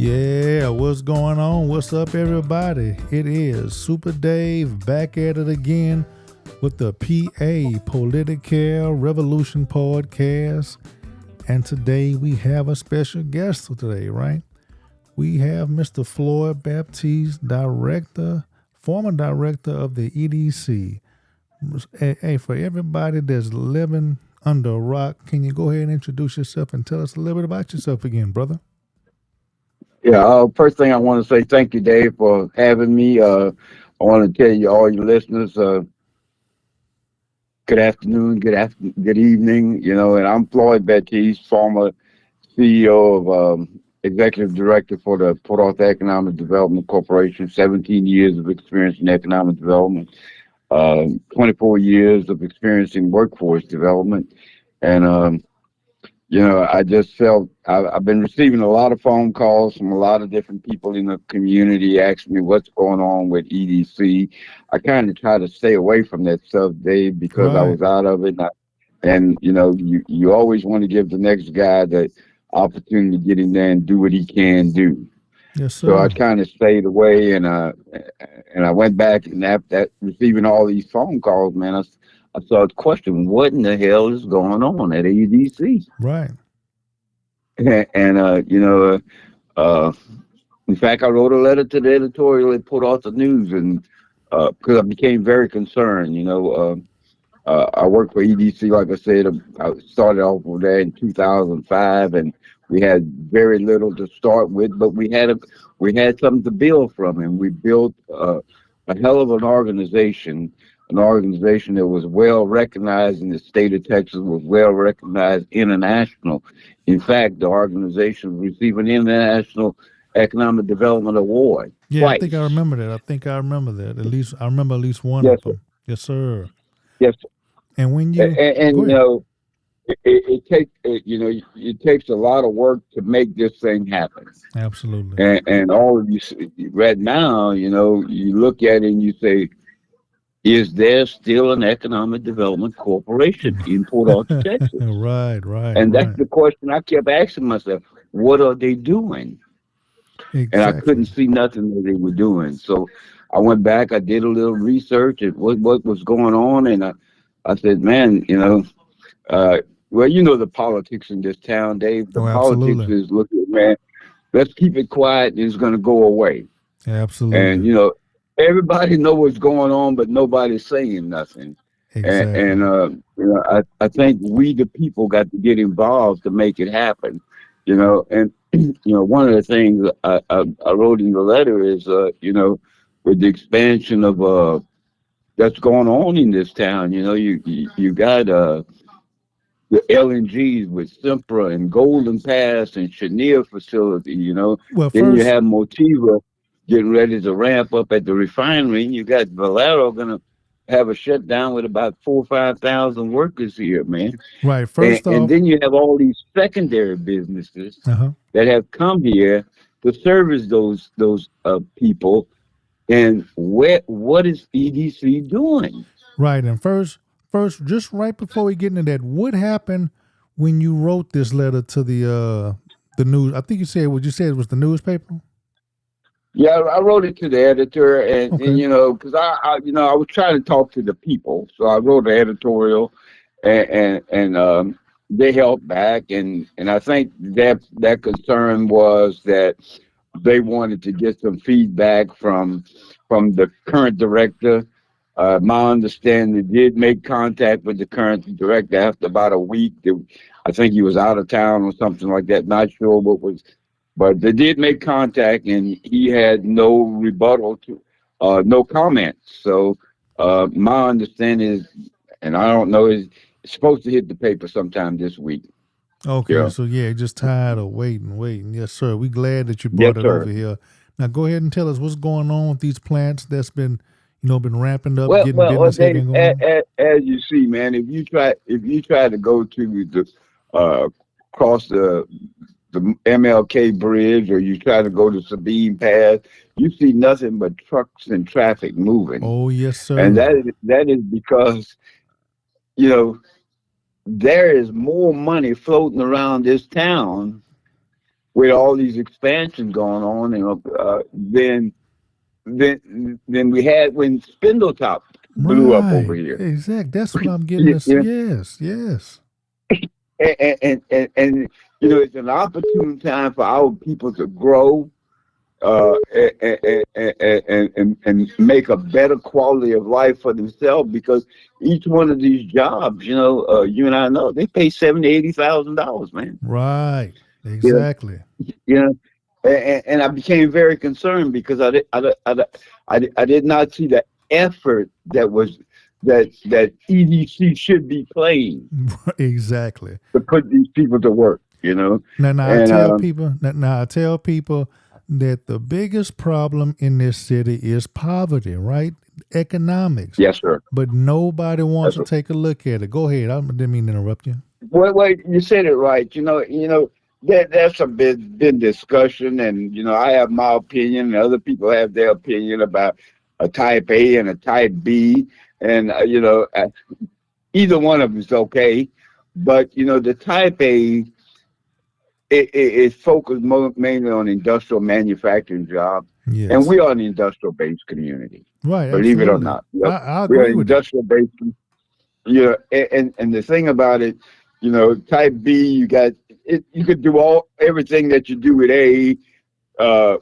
Yeah, what's going on? What's up, everybody? It is Super Dave back at it again with the PA Political Revolution podcast. And today we have a special guest today, right? We have Mr. Floyd Batiste, former director of the EDC. Hey, for everybody that's living under a rock, can you go ahead and introduce yourself and tell us a little bit about yourself again, brother? Yeah, first thing I want to say thank you, Dave, for having me. I want to tell you, all your listeners, good afternoon, good evening. And I'm Floyd Batiste, former CEO of Executive Director for the Port Arthur Economic Development Corporation, 17 years of experience in economic development, 24 years of experience in workforce development. And I just felt I've been receiving a lot of phone calls from a lot of different people in the community asking me what's going on with EDC. I kind of try to stay away from that stuff, Dave, because I Right. was out of it. And you always want to give the next guy the opportunity to get in there and do what he can do. Yes, So I sir. kind of stayed away, and I went back, and after receiving all these phone calls, man, I started questioning what in the hell is going on at EDC. Right. And uh, in fact, I wrote a letter to the editorial and put out the news, and because I became very concerned. I worked for EDC, like I said. I started off with that in 2005, and we had very little to start with, but we had something to build from, and we built a hell of an organization that was well recognized in the state of Texas, was well recognized international. In fact, the organization received an international economic development award Yeah, I think I twice. remember that. At least I remember at least one Yes, of sir. them. Yes, sir. Yes, sir. And when And, you and go you ahead. know, it takes a lot of work to make this thing happen. Absolutely. And all of you right now, you look at it and you say, is there still an economic development corporation in Port Arthur, Texas? Right, right, And that's right. the question I kept asking myself. What are they doing? And I couldn't Exactly. see nothing that they were doing. So I went back, I did a little research at what was going on, and I said, man, uh, well, the politics in this town, Dave. The Oh, politics absolutely. is looking, man, let's keep it quiet. It's going to go away. And, Absolutely. everybody know what's going on, but nobody's saying nothing. And Exactly. I think we, the people, got to get involved to make it happen. And, one of the things I wrote in the letter is, with the expansion of that's going on in this town, you got the LNGs with Sempra and Golden Pass and Cheniere facility, Well, Then you first, have Motiva getting ready to ramp up at the refinery. And you got Valero going to have a shutdown with about 4 or 5 thousand workers here, man. right. And, First and off, then you have all these secondary businesses uh-huh. that have come here to service those people. And what is EDC doing? Right. And first, just right before we get into that, what happened when you wrote this letter to the news? I think you said what you said was the newspaper. Yeah, I wrote it to the editor, and Okay. because I was trying to talk to the people, so I wrote an editorial, and they helped back, and I think that concern was that they wanted to get some feedback from the current director. My understanding, they did make contact with the current director after about a week. I think he was out of town or something like that. Not sure what was, but they did make contact, and he had no rebuttal to, no comments. So my understanding is, and I don't know, is it's supposed to hit the paper sometime this week. Okay. Yeah. So yeah, just tired of waiting. Yes, sir. We glad that you Yes, brought it over sir. here. Now go ahead and tell us what's going on with these plants that's been ramping up, getting Well, business Dave, heading going. as you see, man, if you try to go to uh, cross the MLK bridge, or you try to go to Sabine Pass, you see nothing but trucks and traffic moving, Oh yes, and sir. that is because you know there is more money floating around this town with all these expansions going on, then we had when Spindletop blew up over Right. here. Exact. That's what I'm getting Yeah, this. yeah. Yes. Yes. And it's an opportune time for our people to grow, and make a better quality of life for themselves, because each one of these jobs, you and I know, they pay $70,000-$80,000, man. Right. Yeah, Exactly. you know, and I became very concerned because I did not see the effort that EDC should be playing Exactly. to put these people to work. Now I And tell people. Now I tell people that the biggest problem in this city is poverty. Right. Economics. yes, sir. But nobody wants That's to take a look at it. Go ahead. I didn't mean to interrupt you. Well, you said it right. That's a been discussion, and I have my opinion, and other people have their opinion about a type A and a type B, and either one of them is okay. But the type A is focused mainly on industrial manufacturing jobs, and Yes. we are an industrial based community. Right. Believe it or Absolutely. not, I we are agree with it. industrial based. Yeah, and the thing about it, type B, you got it. You could do everything that you do with A,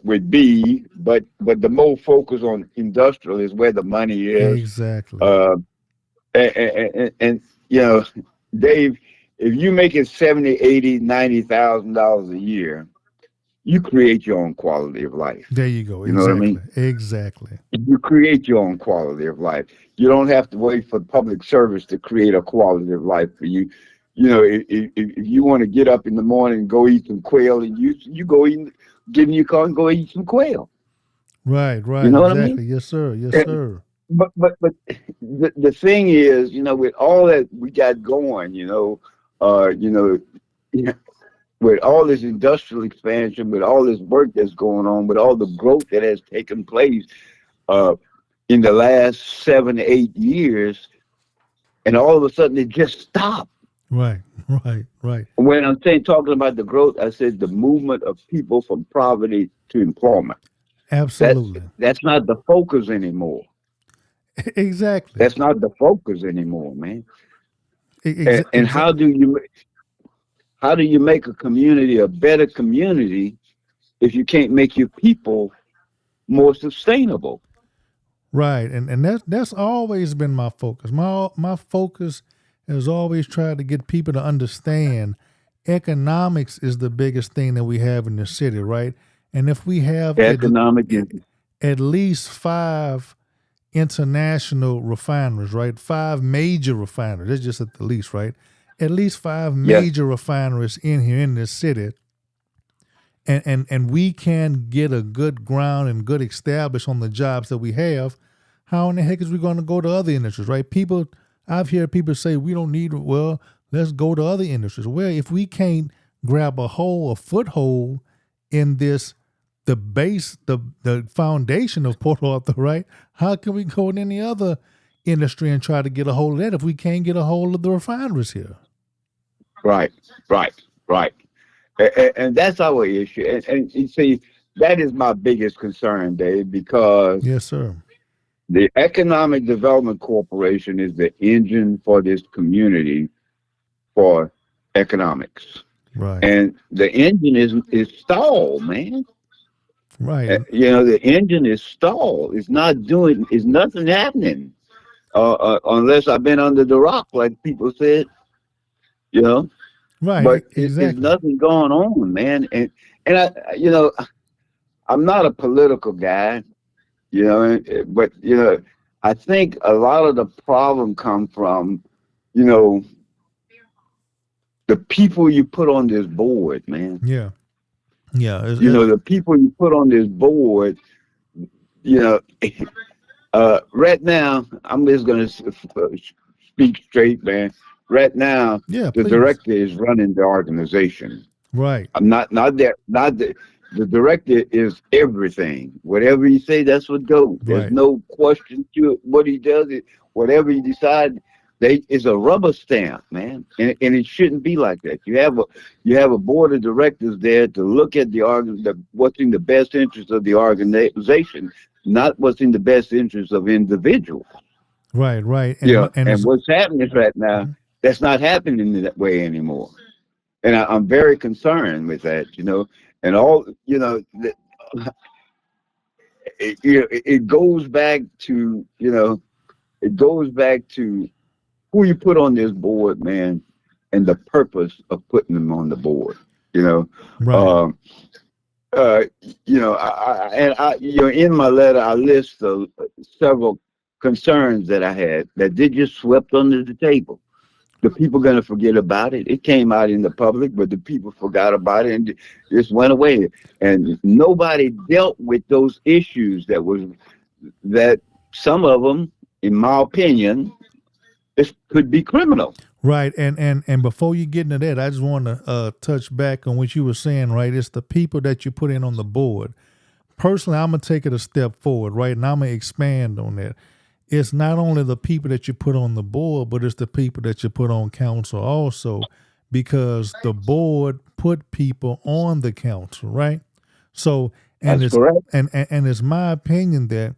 with B, but the more focus on industrial is where the money is. Exactly. Uh, and Dave, if you make it 70, 80, 90,000 dollars a year, you create your own quality of life. There you go. You know what I mean? Exactly. Exactly. You create your own quality of life. You don't have to wait for public service to create a quality of life for you. If you want to get up in the morning and go eat some quail, and you go eat, get in your car and go eat some quail. Right. You Right. know what I mean? Exactly. Yes, sir. Yes, And, sir. but the thing is, with all that we got going, uh, you know, with all this industrial expansion, with all this work that's going on, with all the growth that has taken place, uh, in the last 7 to 8 years, and all of a sudden it just stopped. Right. Right. Right. When I'm talking about the growth, I said the movement of people from poverty to employment. That's Absolutely. that's not the focus anymore. Exactly. That's not the focus anymore, man. And Exactly. how do you make a community a better community if you can't make your people more sustainable? Right. And that's always been my focus. My focus has always tried to get people to understand economics is the biggest thing that we have in the city, right? And if we have Economic is at least five international refineries, right? Five major refineries. That's just at the least, right? At least five yes, major refineries in here in this city. And we can get a good ground and good established on the jobs that we have. How in the heck is we going to go to other industries, right? I've heard people say we don't need, well, let's go to other industries. Well, if we can't grab a foothold in this, the base, the foundation of Port Arthur, right? How can we go in any other industry and try to get a hold of that if we can't get a hold of the refineries here? right, right, right. And that's our issue. And you see, that is my biggest concern, Dave, because Yes, sir. the Economic Development Corporation is the engine for this community for economics. Right. And the engine is stalled, man. Right. And The engine is stalled. It's nothing happening. Unless I've been under the rock, like people said, you know. right. But it's Exactly. nothing going on, man. And I'm not a political guy, but I think a lot of the problem come from, you know, the people you put on this board, man. Yeah. Yeah. The people you put on this board, you know, right now, I'm just gonna speak straight, man. Right now, yeah, the please. director is running the organization. Right. I'm not there. Not the The director is everything. Whatever he say, that's what goes. There's Right. no question to it. What he does, whatever he decides. It's a rubber stamp, man, and it shouldn't be like that. You have a board of directors there to look at what's in the best interest of the organization, not what's in the best interest of individuals. Right, right. Yeah, And and it's what's happening right now, Mhm. that's not happening that way anymore, and I'm very concerned with that. And all it goes back to who you put on this board, man, and the purpose of putting them on the board. You know, Right. um, uh, in my letter, I list several concerns that I had that they just swept under the table. The people going to forget about it. It came out in the public, but the people forgot about it and just went away. And nobody dealt with those issues that some of them, in my opinion, this could be criminal. Right. And before you get into that, I just want to touch back on what you were saying, right? It's the people that you put in on the board. Personally, I'm gonna take it a step forward, right? And I'm gonna expand on that. It's not only the people that you put on the board, but it's the people that you put on council also, because the board put people on the council, right? So, and That's it's correct. and it's my opinion that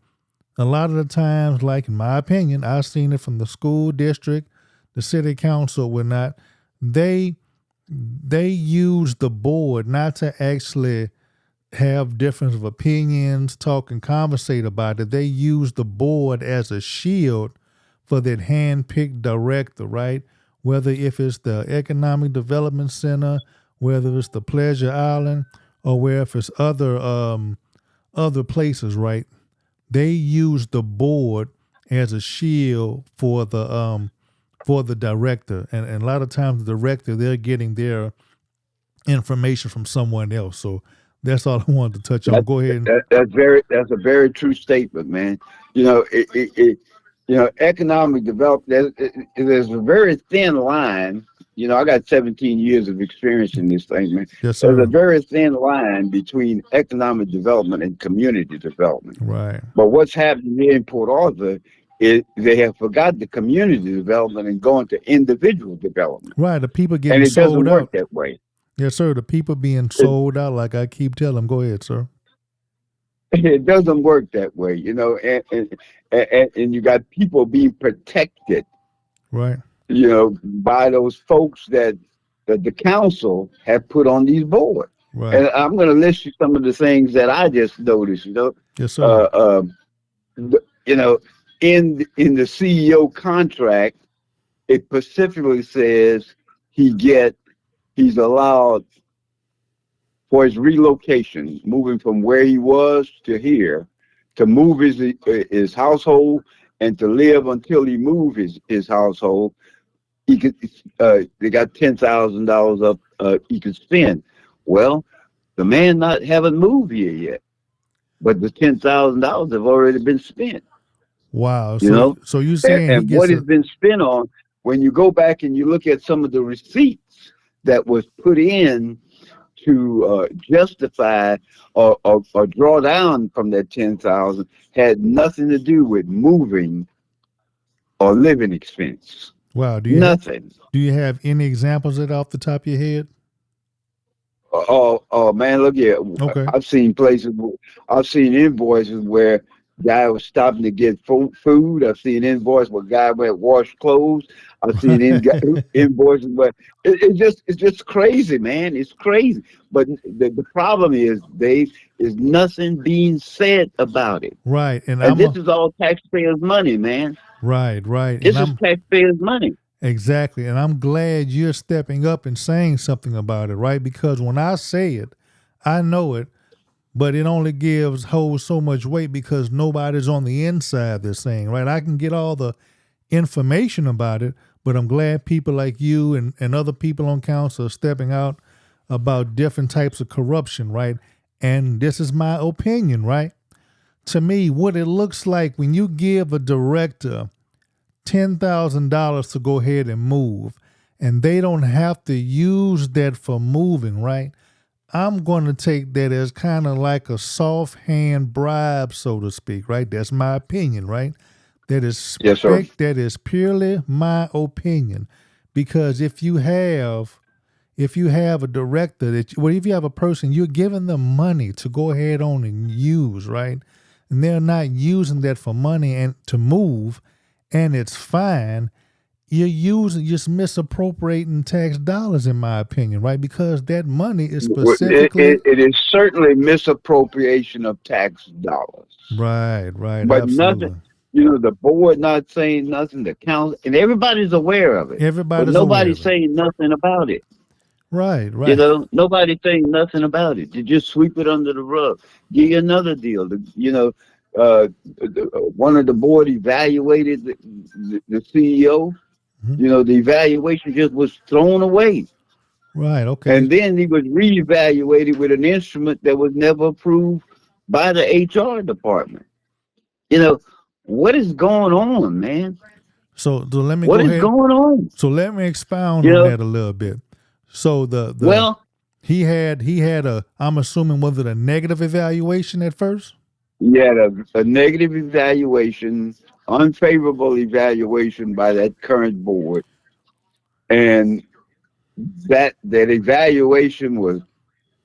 a lot of the times, like in my opinion, I've seen it from the school district, the city council, whatnot. They they use the board not to actually have difference of opinions, talk and conversate about it. They use the board as a shield for that hand-picked director, right? Whether if it's the Economic Development Center, whether it's the Pleasure Island, or where if it's other places, right? They use the board as a shield for the director, and a lot of times the director they're getting their information from someone else. So that's all I wanted to touch on. That, Go ahead. that's a very true statement, man. Economic development. There's a very thin line. I got 17 years of experience in this thing, man. Yes, There's a sir. very thin line between economic development and community development. Right. But what's happening here in Port Arthur is they have forgot the community development and going to individual development, Right. The people and getting it doesn't sold work out. that way. Yes, sir. The people being sold out, like I keep telling them. Go ahead, sir. It doesn't work that way, and you got people being protected, Right. by those folks that the council have put on these boards. Right. And I'm going to list you some of the things that I just noticed. Yes, Uh, sir. uh, you know, in the CEO contract, it specifically says he's allowed for his relocation, moving from where he was to here, to move his household and to live until he move his household. He could they got $10,000 up he could spend. Well, the man not haven't moved here yet, but the $10,000 have already been spent. Wow. You So know, so you and, saying he and what gets has a been spent on, when you go back and you look at some of the receipts that was put in to justify or draw down from that 10,000, had nothing to do with moving or living expense. wow? Nothing. Do you have any examples of that off the top of your head? Oh man, look here. Okay. I've seen places. I've seen invoices where guy was stopping to get food. I've seen invoices where guy went wash clothes. I've seen invoices where it's just crazy, man. It's crazy. But the problem is, Dave, is nothing being said about it. Right. And And this is all taxpayers' money, man. right, right. And This is I'm taxpayers' money. exactly. And I'm glad you're stepping up and saying something about it, right? Because when I say it, I know it, but it only holds so much weight because nobody's on the inside they're saying, right? I can get all the information about it, but I'm glad people like you and other people on council are stepping out about different types of corruption, right? And this is my opinion, right? To me, what it looks like when you give a director $10,000 to go ahead and move, and they don't have to use that for moving, right? I'm going to take that as kind of like a soft hand bribe, so to speak, right? That's my opinion, right? That is Yes, sir. that is purely my opinion, because if you have a director if you have a person, you're giving them money to go ahead on and use, right? And they're not using that for money and to move, and it's fine. You're just misappropriating tax dollars, in my opinion, right? Because that money is specifically It is certainly misappropriation of tax dollars, right, but nothing. absolutely. The board not saying nothing. The council and everybody's aware of it, but Everybody's aware nobody's of it. saying nothing about it. Right, right. Nobody's saying nothing about it. They just sweep it under the rug. Give you another deal. One of the board evaluated the CEO. Mhm. The evaluation just was thrown away. Right, okay. And then he was reevaluated with an instrument that was never approved by the HR department. You know, what is going on, man? So let me What go is ahead. going on? So let me expound You on know, that a little bit. So the well, he had a, I'm assuming, was it a negative evaluation at first? you had a negative evaluation, unfavorable evaluation by that current board, and that evaluation was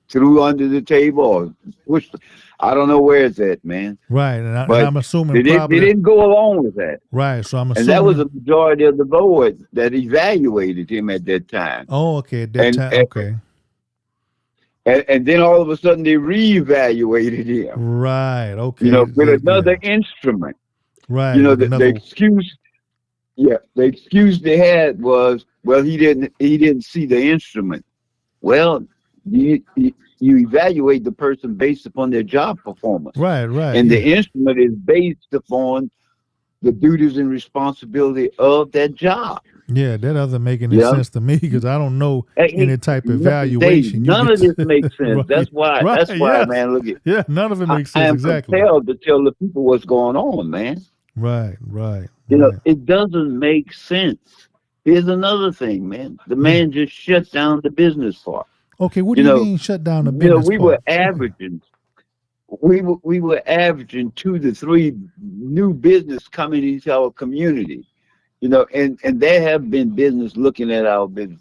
threw under the table or pushed. I don't know where it's at, man. Right, and But I'm assuming they probably didn't go along with that. right. So I'm And that was assuming. a majority of the board that evaluated him at that time. Oh, okay. At that And time, and, okay. and then all of a sudden they reevaluated him, Right, okay. with Yeah. another instrument. Right, with The another. excuse, yeah, the excuse they had was, well, he didn't see the instrument. Well, you evaluate the person based upon their job performance, Right, right. and the Yeah, instrument is based upon the duties and responsibility of that job. yeah. That doesn't make any Yeah. sense to me because I don't know Hey, any type of Dave, evaluation you none get of this to. makes sense. Right, right. That's why, Yes. man. Look at, Yeah. None of it makes I sense am exactly. compelled to tell the people what's going on, man. Right, right, right. It doesn't make sense. Here's another thing, man. The Yeah. man just shut down the business park. Okay. What do You you know, mean shut down the business we were part? Okay. averaging, we were averaging 2 to 3 new business coming into our community. And there have been business looking at our business.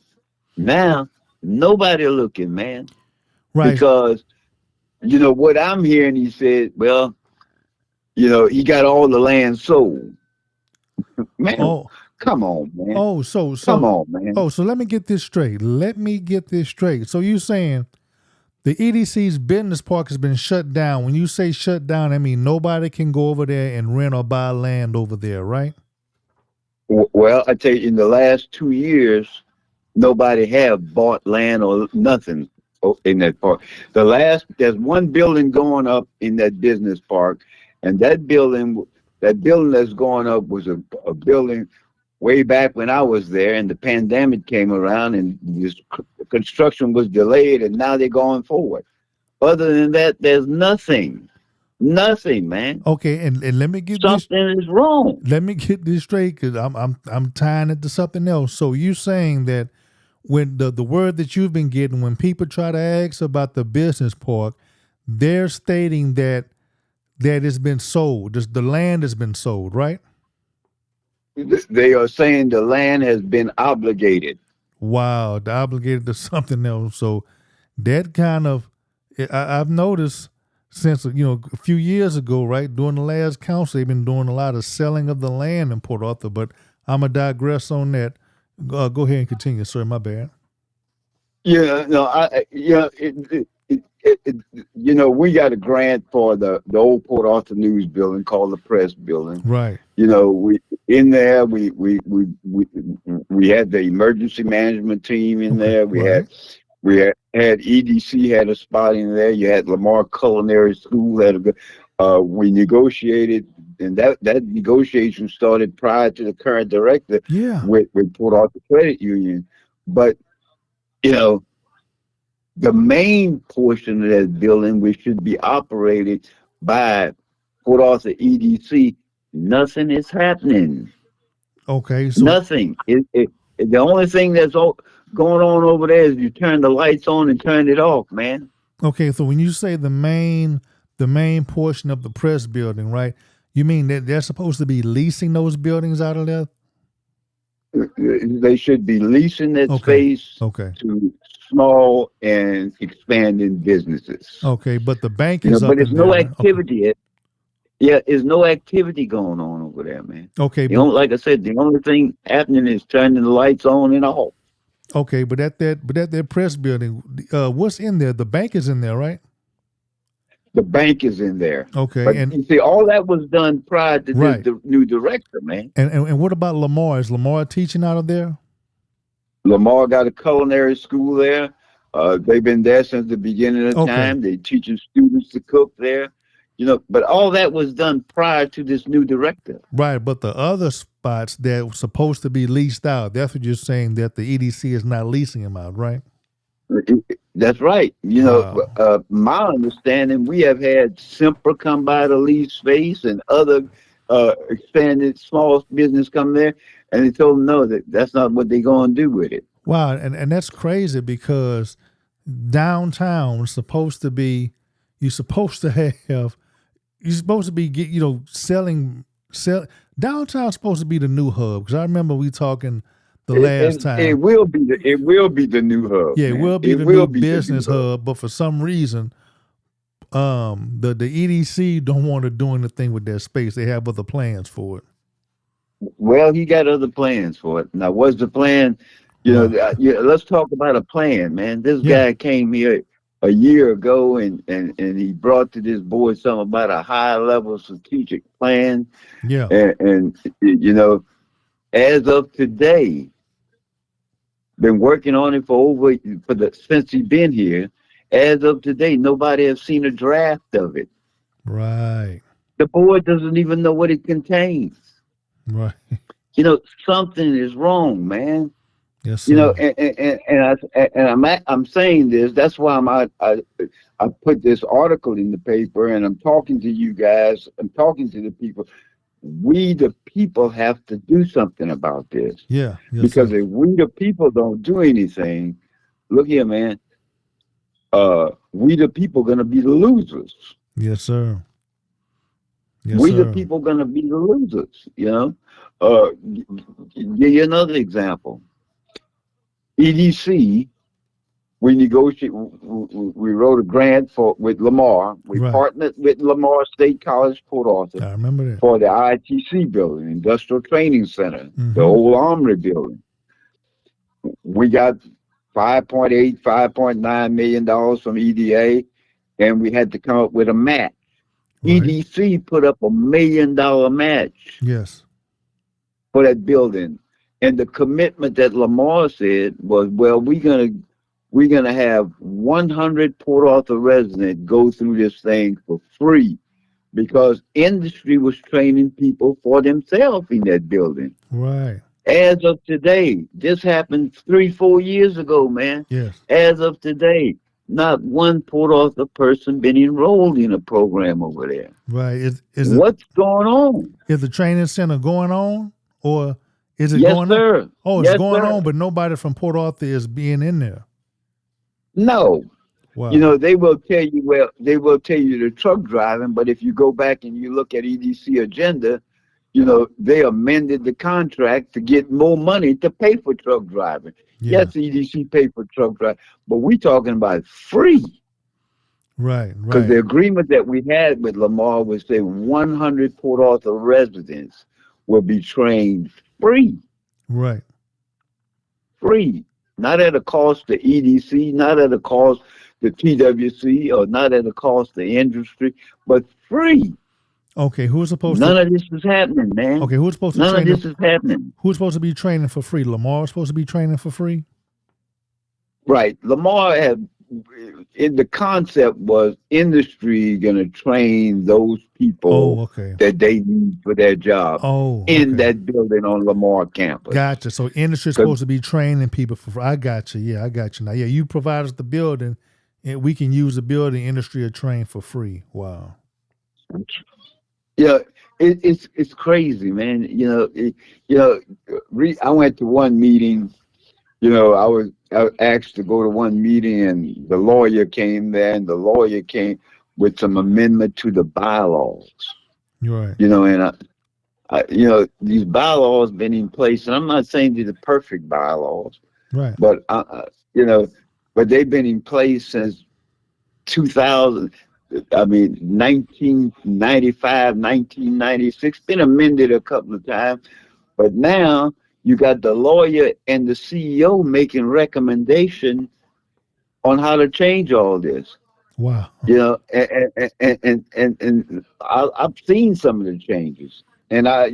Now, nobody looking, man, Right. because what I'm hearing. He said, well, he got all the land sold. Man, Oh. come on, man. Oh. Come on, man. So let me get this straight. So you saying the EDC's business park has been shut down. When you say shut down, I mean nobody can go over there and rent or buy land over there, right? Well, I tell you, in the last 2 years, nobody have bought land or nothing in that park. There's one building going up in that business park, and that building that's going up was a building way back when I was there, and the pandemic came around, and this construction was delayed, and now they're going forward. Other than that, there's nothing, man. Okay, and let me get this Something is wrong. straight because I'm tying it to something else. So you saying that when the word that you've been getting when people try to ask about the business park, they're stating that it's been sold. The land has been sold, right? They are saying the land has been obligated. Wow, they're obligated to something else. So that kind of I've noticed since a few years ago, right? During the last council, they've been doing a lot of selling of the land in Port Arthur. But I'm gonna digress on that. Go ahead and continue, sir. My bad. Yeah, no, we got a grant for the old Port Arthur News building called the Press Building. Right. We in there we had the emergency management team in there. We had EDC had a spot in there. You had Lamar Culinary School we negotiated, and that negotiation started prior to the current director Yeah. with Port Arthur Credit Union. But you know, the main portion of that building, which should be operated by Port Arthur EDC, nothing is happening. Okay. So Nothing. The only thing that's going on over there is you turn the lights on and turn it off, man. okay. So when you say the main portion of the press building, right? You mean that they're supposed to be leasing those buildings out of there? They should be leasing that Okay. space Okay. to small and expanding businesses. Okay. But the bank You know, is but up there's in there, no right? Okay. activity. Yeah, there's no activity going on over there, man. Okay. You But know, like I said, the only thing happening is turning the lights on and off. okay. But at that press building, what's in there? The bank is in there, right? The bank is in there. Okay. But And you see, all that was done prior to this right. new director, man. And what about Lamar? Is Lamar teaching out of there? Lamar got a culinary school there. They've been there since the beginning of Okay. time. They teaching students to cook there. You know, but all that was done prior to this new director. Right. But the other spots that were supposed to be leased out, that's what you're saying, that the EDC is not leasing them out, right? That's right. You Wow. know, my understanding, we have had Semper come by to lease space and other expanded small business come there, and they told them no, that's not what they're going to do with it. Wow. And that's crazy because downtown is supposed to be, you're supposed to have, you're supposed to be, sell. Downtown's supposed to be the new hub. Because I remember we talking the last It time. will be the new hub. Yeah, it Man. will be It the will new be the business new hub. hub, but for some reason, the EDC don't want to do anything with their space. They have other plans for it. Well, he got other plans for it. Now, what's the plan? You know, Wow. let's talk about a plan, man. This Yeah. guy came here a year ago, and he brought to this board something about a high level strategic plan, Yeah. and you know, as of today, been working on it since he's been here. As of today, nobody has seen a draft of it. Right. The board doesn't even know what it contains. Right. You know, something is wrong, man. Yes, You know, sir. I'm saying this. That's why I put this article in the paper, and I'm talking to you guys. I'm talking to the people. We the people have to do something about this, Yeah. Yes, because sir. if we the people don't do anything, look here, man. We the people gonna be the losers. Yes, sir. Yes, We the sir. people gonna be the losers. You know. Give you another example. EDC, we negotiate. We wrote a grant with Lamar. We Right. partnered with Lamar State College, Port Arthur, I remember that. for the ITC building, Industrial Training Center, the Mm-hmm. old Armory building. We got $5.9 million from EDA, and we had to come up with a match. Right. EDC put up $1 million match Yes. for that building. And the commitment that Lamar said was, well, we're gonna have 100 Port Arthur residents go through this thing for free, because industry was training people for themselves in that building. Right. As of today, this happened 3-4 years ago, man. Yes. As of today, not one Port Arthur person been enrolled in a program over there. Right. Is What's going on? the training center going on, or is it Yes, going on? sir. Oh, it's Yes, going sir. on, but nobody from Port Arthur is being in there. No. Wow. You know, they will tell you the truck driving, but if you go back and you look at EDC agenda, you know, they amended the contract to get more money to pay for truck driving. Yeah. Yes, EDC pay for truck driving, but we talking about free. Right. Because Right. the agreement that we had with Lamar was say 100 Port Arthur residents will be trained free. Right. Free. Not at a cost to EDC, not at a cost to TWC, or not at a cost to industry, but free. Okay. Who's supposed None to? of this is happening, man. Okay. Who's supposed to None of train? this is happening. Who's supposed to be training for free? Lamar's supposed to be training for free. Right. Lamar had, in the concept was industry going to train those Oh. people Okay. that they need for their job Oh. in Okay. that building on Lamar campus. Gotcha. So industry is 'Cause- supposed to be training people for free. I got you. Yeah, I got you now. Yeah, you provide us the building, and we can use the building. Industry are trained for free. Wow. Yeah, it's crazy, man. I went to one meeting. You know, I was asked to go to one meeting, and the lawyer came there, and the lawyer came with some amendment to the bylaws. You're right. And these bylaws been in place, and I'm not saying they're the perfect bylaws, Right. but you know, but they've been in place since 2000. I mean, 1995, 1996. Been amended a couple of times, but now you got the lawyer and the CEO making recommendation on how to change all this. Wow. I've seen some of the changes, and I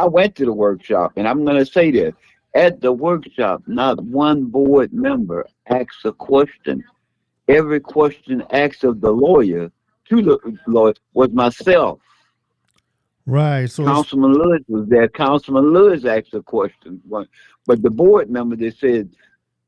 went to the workshop, and I'm going to say this: at the workshop, not one board member asked a question. Every question asked of the lawyer to the lawyer was myself. Right. So it's Councilman Lewis was there. Councilman Lewis asked a question, but the board member that said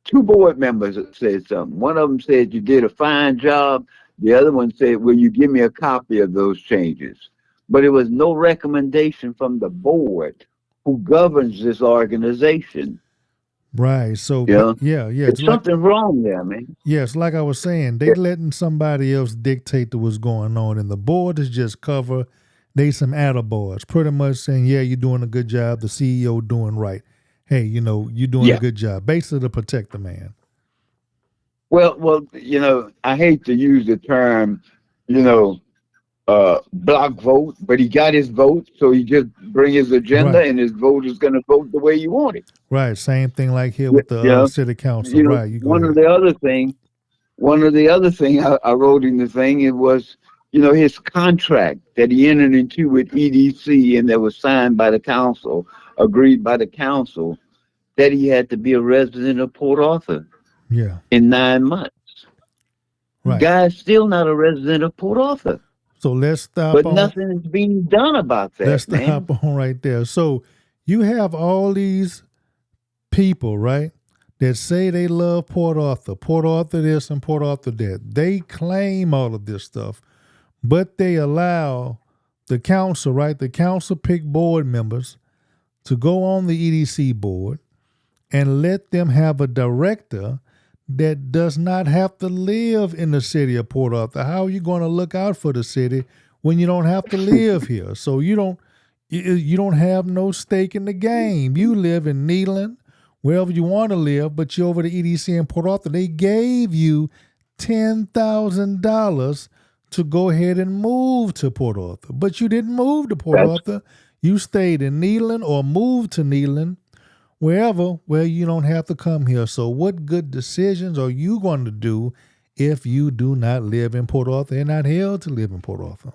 two board members said something. One of them said you did a fine job. The other one said, "Will you give me a copy of those changes?" But it was no recommendation from the board who governs this organization. right. So You know, yeah, yeah. It's it's like something wrong there, man. yes, like I was saying, they Yeah, letting somebody else dictate to what's going on, and the board is just cover. They some attaboys, pretty much saying, "Yeah, you're doing a good job. The CEO doing right. Hey, you're doing a yeah. good job." Basically, to protect the man. Well, I hate to use the term, you know, block vote, but he got his vote, so he just bring his agenda, Right, and his vote is going to vote the way you want it. right. Same thing like here You with the know, city council. Right. You go one of ahead. the other thing, I wrote in the thing, it was, his contract that he entered into with EDC and that was signed by the council, agreed by the council, that he had to be a resident of Port Arthur Yeah. in 9 months. Right. Guy's still not a resident of Port Arthur, So but nothing is being done about let's that, man. stop on right there. So you have all these people, right, that say they love Port Arthur this and Port Arthur that. They claim all of this stuff, but they allow the council, right? The council pick board members to go on the EDC board and let them have a director that does not have to live in the city of Port Arthur. How are you going to look out for the city when you don't have to live here? So you don't have no stake in the game. You live in Neyland, wherever you want to live, but you're over the EDC in Port Arthur. They gave you $10,000 to go ahead and move to Port Arthur, but you didn't move to Port That's Arthur. You stayed in Neyland or moved to Neyland, wherever where you don't have to come here. So what good decisions are you going to do if you do not live in Port Arthur and not held to live in Port Arthur?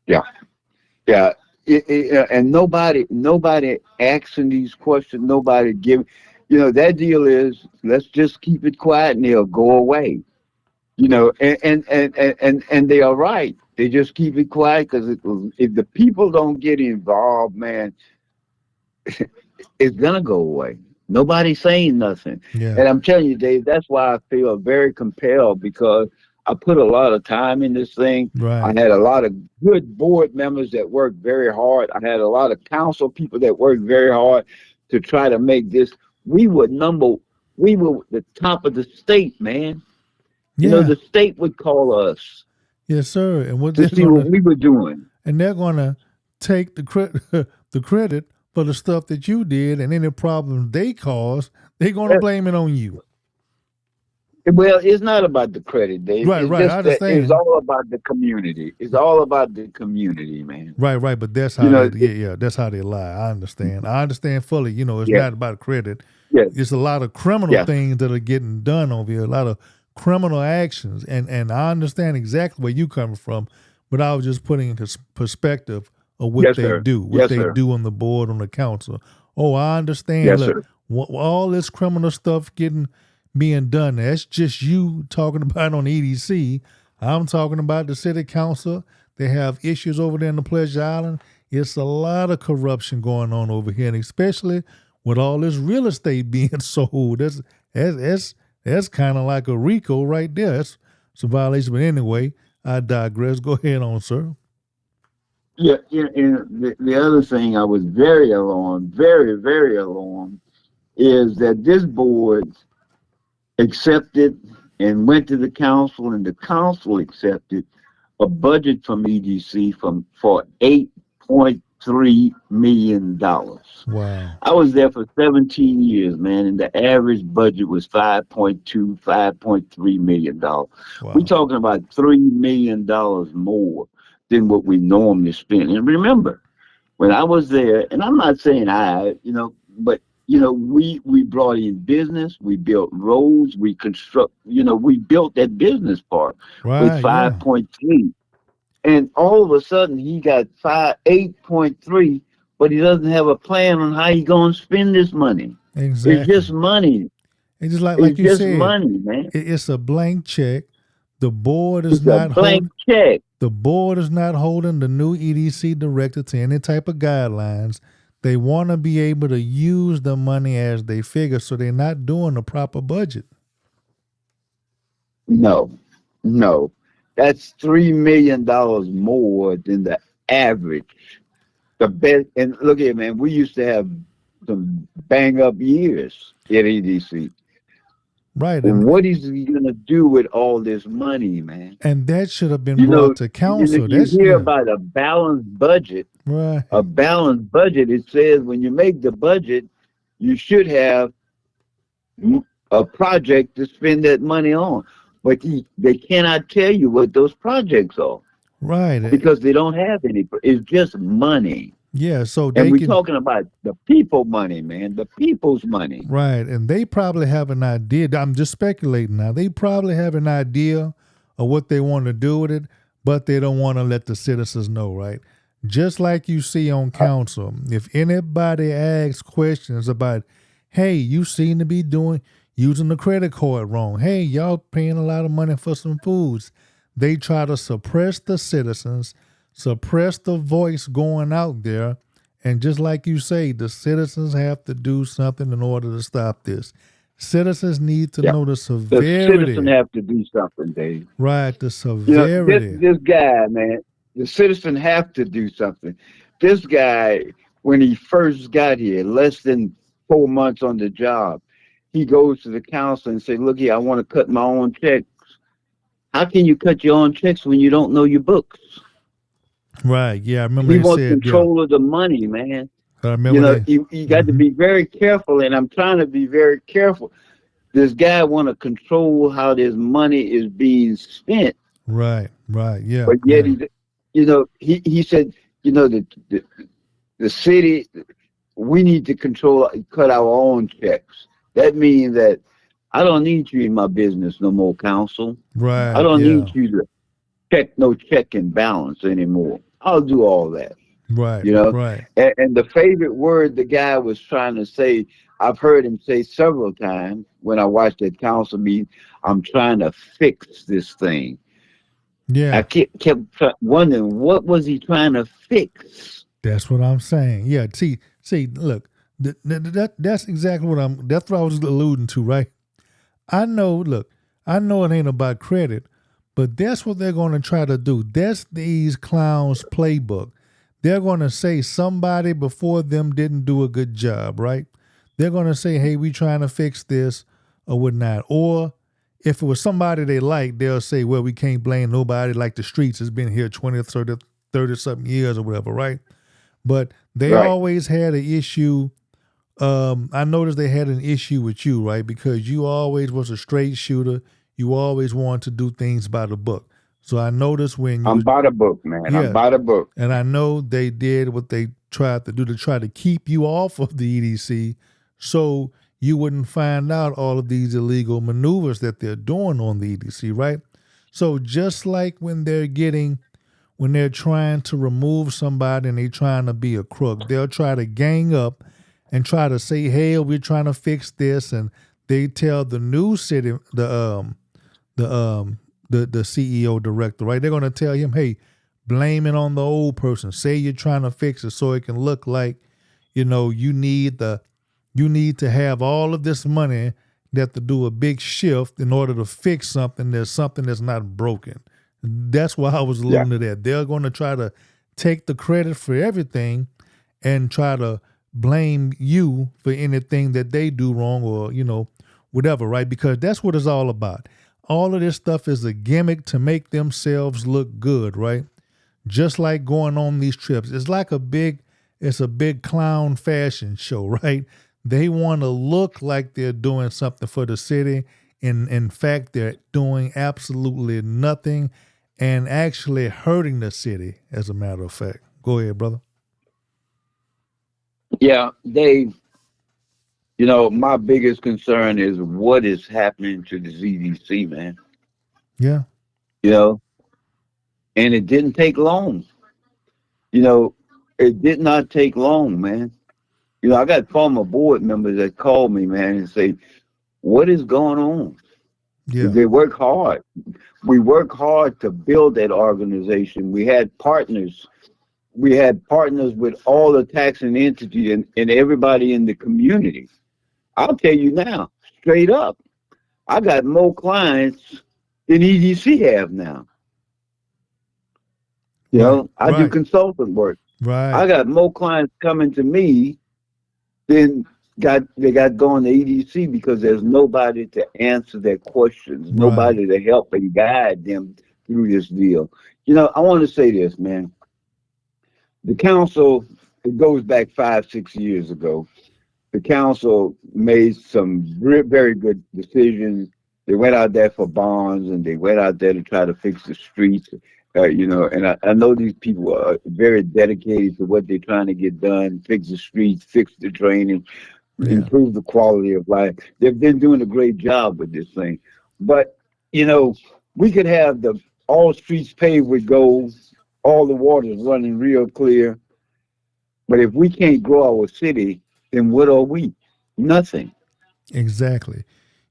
yeah, yeah. And nobody asking these questions. Nobody give. That deal is let's just keep it quiet and they'll go away. And they are right. They just keep it quiet because if the people don't get involved, man, it's gonna go away. Nobody's saying nothing. Yeah. And I'm telling you, Dave, that's why I feel very compelled because I put a lot of time in this thing. I Right. had a lot of good board members that worked very hard. I had a lot of council people that worked very hard to try to make this. We were the top of the state, man. Yeah. The state would call us Yes, sir. And what to they're see what gonna we were doing. and they're gonna take the credit the credit for the stuff that you did and any problems they caused, they're gonna blame it on you. Well, it's not about the credit, Dave. Right, It's right. I just that it's understand. all about the community. It's all about the community, man. Right, right, but that's You how they know, yeah, yeah, that's how they lie. I understand. I understand fully. It's yeah, not about credit. yeah, It's a lot of criminal yeah, things that are getting done over here, a lot of criminal actions. And I understand exactly where you coming from, but I was just putting into perspective of yes, sir. what Yes, they sir. do on the board, on the council. Oh, I understand. Yes, Look, sir. all this criminal stuff being done, that's just you talking about on EDC. I'm talking about the city council. They have issues over there in the Pleasure Island. It's a lot of corruption going on over here, and especially with all this real estate being sold. That's kind of like a RICO right there. It's a violation. But anyway, I digress. Go ahead on, sir. Yeah, yeah. And the other thing I was very alarmed, very, very alarmed, is that this board accepted and went to the council, and the council accepted a budget from EDC for $8.3 million. Wow. I was there for 17 years, man, and the average budget was $5.3 million. We're Wow. talking about $3 million more than what we normally spend. And remember, when I was there, and I'm not saying but we brought in business, we built roads, we built that business part with Right. Yeah. 5.3. And all of a sudden he got 8.3, but he doesn't have a plan on how he gonna spend this money. It's Exactly. just money. It's just like It's you just said, money, man. it's a blank check. The board is It's a not blank holding. check. The board is not holding the new EDC director to any type of guidelines. They want to be able to use the money as they figure, so they're not doing a proper budget. No, no. That's $3 million more than the average. The best, and look here, man, we used to have some bang up years at EDC. Right. What is he gonna do with all this money, man? And that should have been You know, brought to council. you That's hear yeah. about a balanced budget. Right. A balanced budget, it says when you make the budget, you should have a project to spend that money on. But they cannot tell you what those projects are Right. because they don't have any. It's just money. Yeah. So And they we're can. talking about the people money, man, the people's money. Right. And they probably have an idea. I'm just speculating now. They probably have an idea of what they want to do with it, but they don't want to let the citizens know, right? Just like you see on council, if anybody asks questions about, hey, you seem to be using the credit card wrong. Hey, y'all paying a lot of money for some foods. They try to suppress the citizens, suppress the voice going out there. And just like you say, the citizens have to do something in order to stop this. Citizens need to know the The severity. citizen have to do something, Dave. Right, the You know, severity. this guy, man, the citizen have to do something. This guy, when he first got here, less than 4 months on the job, he goes to the council and say, "Look here, I want to cut my own checks." How can you cut your own checks when you don't know your books? Right, yeah, I remember He they wants said, yeah. control of the money, man. I remember they, You got to be very careful, and I'm trying to be very careful. This guy want to control how this money is being spent, right, yeah. but yet yeah. he said, the city, we need to cut our own checks. That means that I don't need you in my business no more, council. Right, I don't yeah. need you to check and balance anymore. I'll do all that. Right, right. And the favorite word the guy was trying to say, I've heard him say several times when I watched that council meeting, I'm trying to fix this thing. Yeah. I kept wondering, what was he trying to fix? That's what I'm saying. Yeah, see, look, that's exactly that's what I was alluding to, right? I know it ain't about credit, but that's what they're going to try to do. That's these clowns' playbook. They're going to say somebody before them didn't do a good job, right? They're going to say, hey, we trying to fix this or whatnot. Or if it was somebody they like, they'll say, well, we can't blame nobody, like the streets has been here 20, 30 something years or whatever, right? But they always had an issue. I noticed they had an issue with you, right? Because you always was a straight shooter. You always wanted to do things by the book. So I noticed when you... I'm by the book, man. Yeah. I'm by the book. And I know they did what they tried to do to try to keep you off of the EDC so you wouldn't find out all of these illegal maneuvers that they're doing on the EDC, right? So just like when they're trying to remove somebody and they're trying to be a crook, they'll try to gang up and try to say, hey, we're trying to fix this. And they tell the new city, the CEO director, right? They're going to tell him, hey, blame it on the old person. Say you're trying to fix it so it can look like, you need to have all of this money. They have to do a big shift in order to fix something. There's something that's not broken. That's why I was alluding to that. They're going to try to take the credit for everything and try to blame you for anything that they do wrong or, whatever, right? Because that's what it's all about. All of this stuff is a gimmick to make themselves look good, right? Just like going on these trips. It's a big clown fashion show, right? They want to look like they're doing something for the city. In fact, they're doing absolutely nothing and actually hurting the city, as a matter of fact. Go ahead, brother. Yeah, my biggest concern is what is happening to the CDC, man. Yeah. You know, and it didn't take long. You know, it did not take long, man. I got former board members that call me, man, and say, "What is going on?" Yeah. They work hard. We work hard to build that organization. We had partners. We had partners with all the taxing entities and everybody in the community. I'll tell you now, straight up, I got more clients than EDC have now. Right. I do Right. consultant work. Right. I got more clients coming to me than they got going to EDC because there's nobody to answer their questions, Right. nobody to help and guide them through this deal. I want to say this, man. The council, it goes back 5, 6 years ago. The council made some very good decisions. They went out there for bonds and they went out there to try to fix the streets. And I know these people are very dedicated to what they're trying to get done, fix the streets, fix the drainage, Yeah. improve the quality of life. They've been doing a great job with this thing. But, we could have all streets paved with gold, all the waters running real clear. But if we can't grow our city, then what are we? Nothing. Exactly.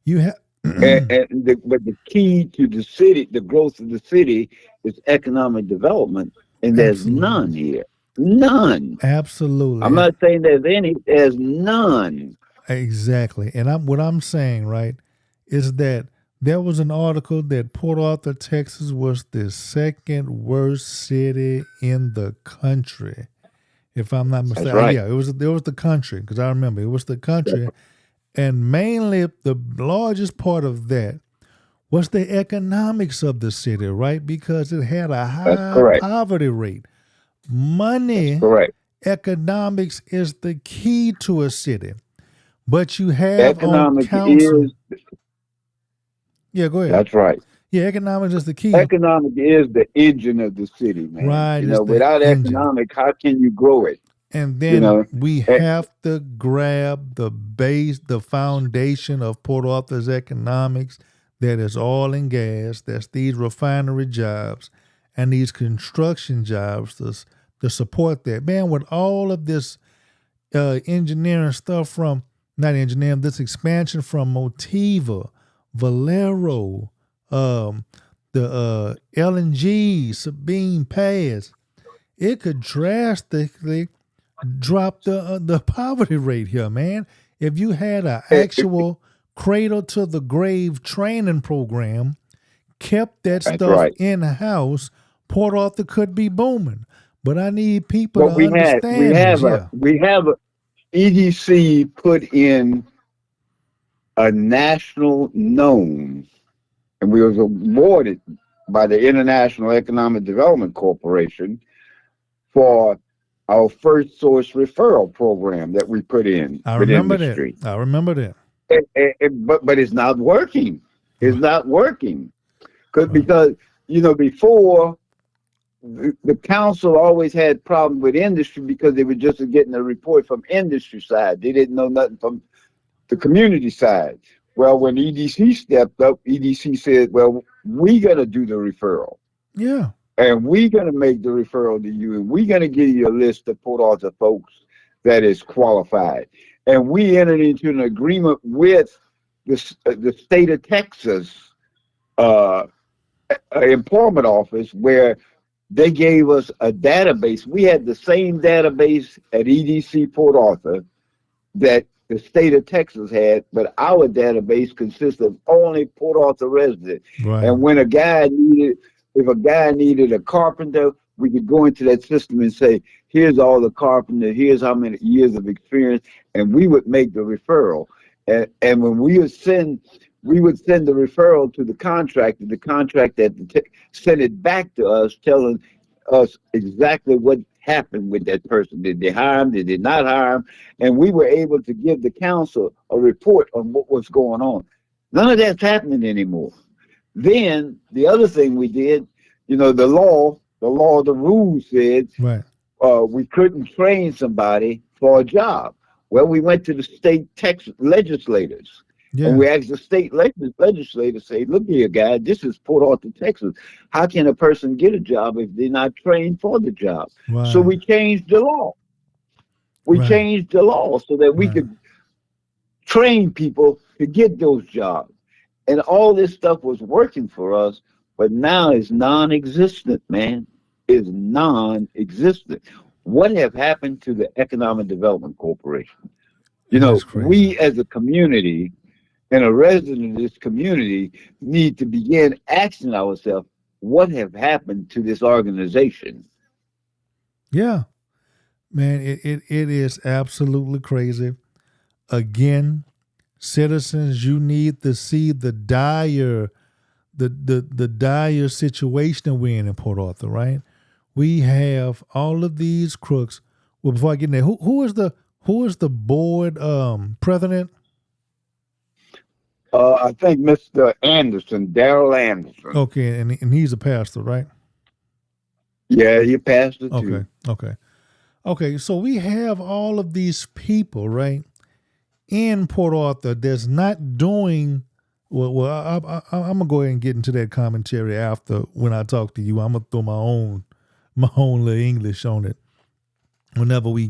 You have But the key to the city, the growth of the city, is economic development, and there's absolutely. none here. None. I'm Absolutely. not saying there's any. There's none. Exactly. And what I'm saying, right, is that there was an article that Port Arthur, Texas was the second worst city in the country. If I'm not That's mistaken. right. Yeah, it was the country, because I remember it was the That's, country. And mainly the largest part of that was the economics of the city, right? Because it had a that's high correct. poverty rate. That's Money, correct. economics is the key to a city. But you have on Economic council. is. Yeah, go ahead. That's right. Yeah, economics is the key. Economic is the engine of the city, man. Right, is the Without engine. economic, how can you grow it? And You then know, we Eh, have to grab the base, the foundation of Port Arthur's economics, that is oil and gas, that's these refinery jobs and these construction jobs to support that. Man, with all of this engineering stuff from, not engineering, this expansion from Motiva, Valero, um, the LNG, Sabine Pass, it could drastically drop the poverty rate here, man. If you had an eh, eh, actual cradle to the grave training program, kept that that's stuff right. in house, Port Arthur could be booming. But I need people to What we understand this. have Yeah, a EDC put in a national known, and we was awarded by the International Economic Development Corporation for our first source referral program that we put in I with remember that. industry. I remember that. But it's not working. It's Right, not working right, because before the council always had problems with industry because they were just getting a report from industry side. They didn't know nothing from the community side. Well, when EDC stepped up, EDC said, "Well, we're gonna do the referral, yeah, and we're gonna make the referral to you, and we're gonna give you a list of Port Arthur folks that is qualified." And we entered into an agreement with the state of Texas uh, employment office where they gave us a database. We had the same database at EDC Port Arthur that the state of Texas had, but our database consists of only Port Arthur residents. right, And when if a guy needed a carpenter, we could go into that system and say, here's all the carpenter, here's how many years of experience, and we would make the referral. And when we would send we would send the referral to the contractor. The contractor sent it back to us, telling us exactly what happened with that person. Did they hire him? Did they not hire him? And we were able to give the council a report on what was going on. None of that's happening anymore. Then the other thing we did, the rules said Right. we couldn't train somebody for a job. Well, we went to the state Texas legislators. Yeah. And we asked the state legislators, say, look here, guys, this is Port Arthur, Texas. How can a person get a job if they're not trained for the job? Right. So we changed the law. We changed the law so that we could train people to get those jobs. And all this stuff was working for us, but now it's non-existent, man. It's non-existent. What have happened to the Economic Development Corporation? We as a community and a resident of this community need to begin asking ourselves, what have happened to this organization? Yeah, man, it is absolutely crazy. Again, citizens, you need to see the dire situation that we're in Port Arthur, right? We have all of these crooks. Well, before I get in there, who is the board president? I think Mr. Anderson, Daryl Anderson. Okay, and he's a pastor, right? Yeah, he a pastor too. Okay. So we have all of these people, right, in Port Arthur that's not doing well. I'm gonna go ahead and get into that commentary after when I talk to you. I'm gonna throw my own little English on it whenever we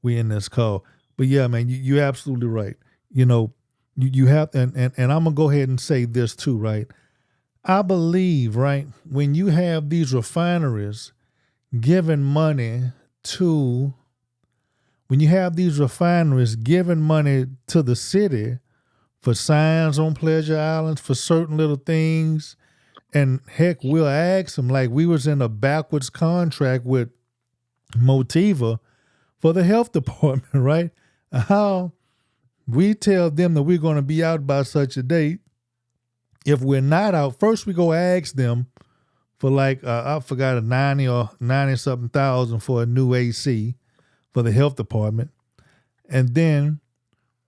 in this call. But yeah, man, you're absolutely right. You have, and I'm gonna go ahead and say this too, right? I believe, right, when you have these refineries giving money to the city for signs on pleasure islands, for certain little things, and heck, we'll ask them, like we was in a backwards contract with Motiva for the health department, right? How we tell them that we're going to be out by such a date. If we're not out, first we go ask them for I forgot, a 90 or 90 something thousand for a new AC for the health department. And then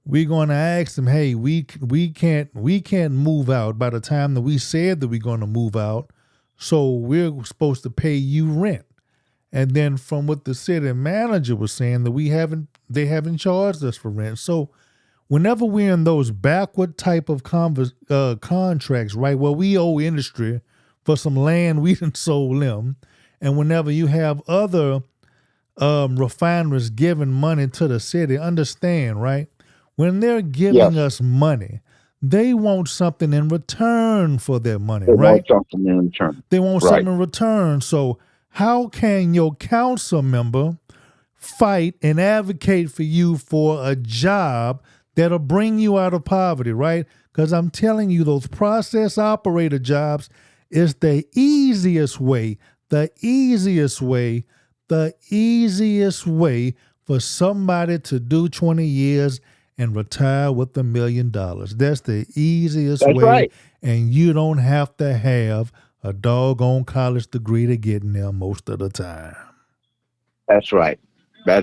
we're going to ask them, hey, we can't move out by the time that we said that we're going to move out. So we're supposed to pay you rent. And then from what the city manager was saying, that they haven't charged us for rent. So whenever we're in those backward type of contracts, right, where we owe industry for some land we done sold them, and whenever you have other refineries giving money to the city, understand, right, when they're giving us money, they want something in return for their money, right? They want something in return. They want something in return. So how can your council member fight and advocate for you for a job that'll bring you out of poverty, right? Because I'm telling you, those process operator jobs is the easiest way for somebody to do 20 years and retire with $1 million. That's the easiest way. Right. And you don't have to have a doggone college degree to get in there most of the time. That's right. And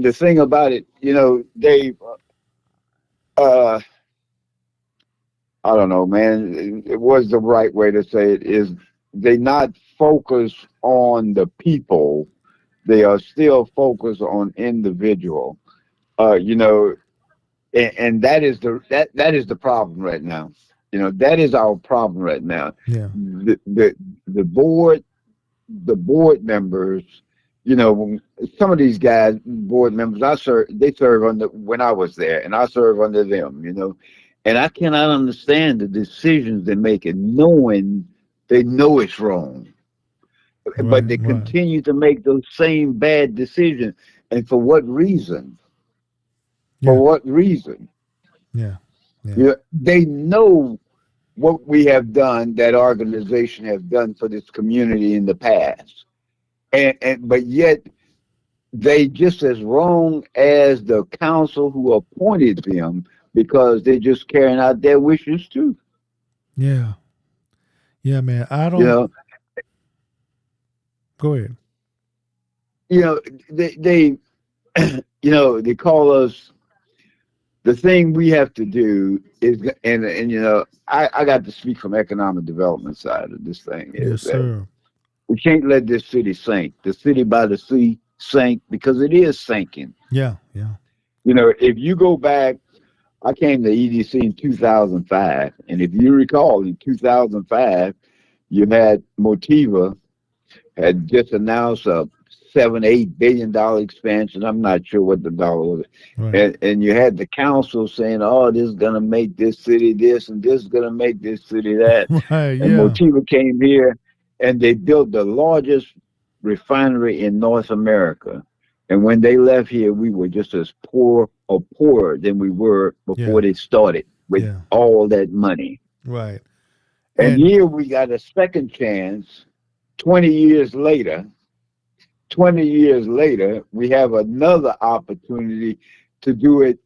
the thing about it, Dave, I don't know, man. It was the right way to say it. Is they not focus on the people? They are still focused on individual. And that is the problem right now. That is our problem right now. Yeah. The board members. Some of these guys, board members, they serve under, when I was there, and I serve under them, and I cannot understand the decisions they're making, knowing they know it's wrong, but they continue to make those same bad decisions. And for what reason? Yeah. For what reason? Yeah. They know what we have done, that organization has done for this community in the past. But yet they just as wrong as the council who appointed them because they're just carrying out their wishes too. Yeah. Yeah, man. I You don't know, go ahead. you know, they you know, they call us. The thing we have to do is, and you know, I got to speak from economic development side of this thing is Yes, that sir. we can't let this city sink. The city by the sea sink because it is sinking. Yeah, yeah. You know, if you go back, I came to EDC in 2005, and if you recall, in 2005, you had Motiva had just announced a $7-8 billion expansion. I'm not sure what the dollar was, Right. and you had the council saying, "Oh, this is gonna make this city this, and this is gonna make this city that." Right, And yeah. Motiva came here, and they built the largest refinery in North America. And when they left here, we were just as poor or poorer than we were before Yeah. they started with Yeah. all that money. Right. And And here we got a second chance 20 years later. 20 years later, we have another opportunity to do it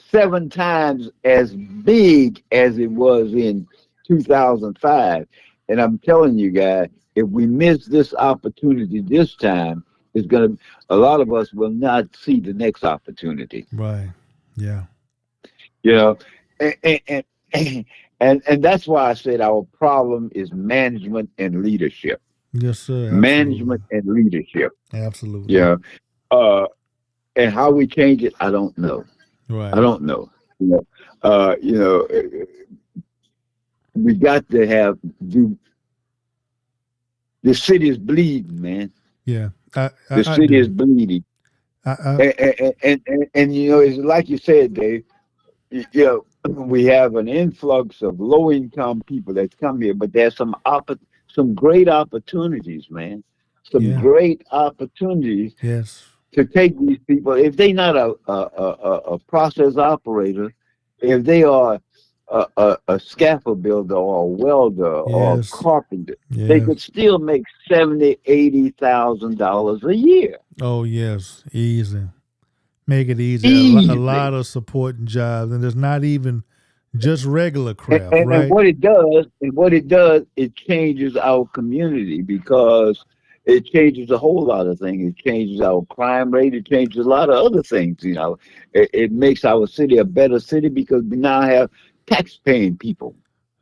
7 times as big as it was in 2005. And I'm telling you guys, if we miss this opportunity this time, it's going to, a lot of us will not see the next opportunity, right. Yeah. you know? And, and, and that's why I said our problem is management and leadership. Yes, sir. Absolutely. Management and leadership. Absolutely. Yeah. Uh, and how we change it, I don't know. I Right. don't know. You know, you know, we got to have do. The city is bleeding, man. Yeah. The I city is do. bleeding, I and you know, it's like you said, Dave. You know, we have an influx of low income people that's come here, but there's some great opportunities, man. Some yeah. great opportunities Yes. to take these people, if they're not a process operator, if they are a scaffold builder or a welder or a Yes. carpenter, they Yes. could still make $70,000-$80,000 a year. Oh, yes. Easy. Make it easy. A lot Easy. of supporting jobs, and it's not even just regular craft, And right? what it does, it changes our community because it changes a whole lot of things. It changes our crime rate. It changes a lot of other things. You know, it makes our city a better city because we now have tax-paying people.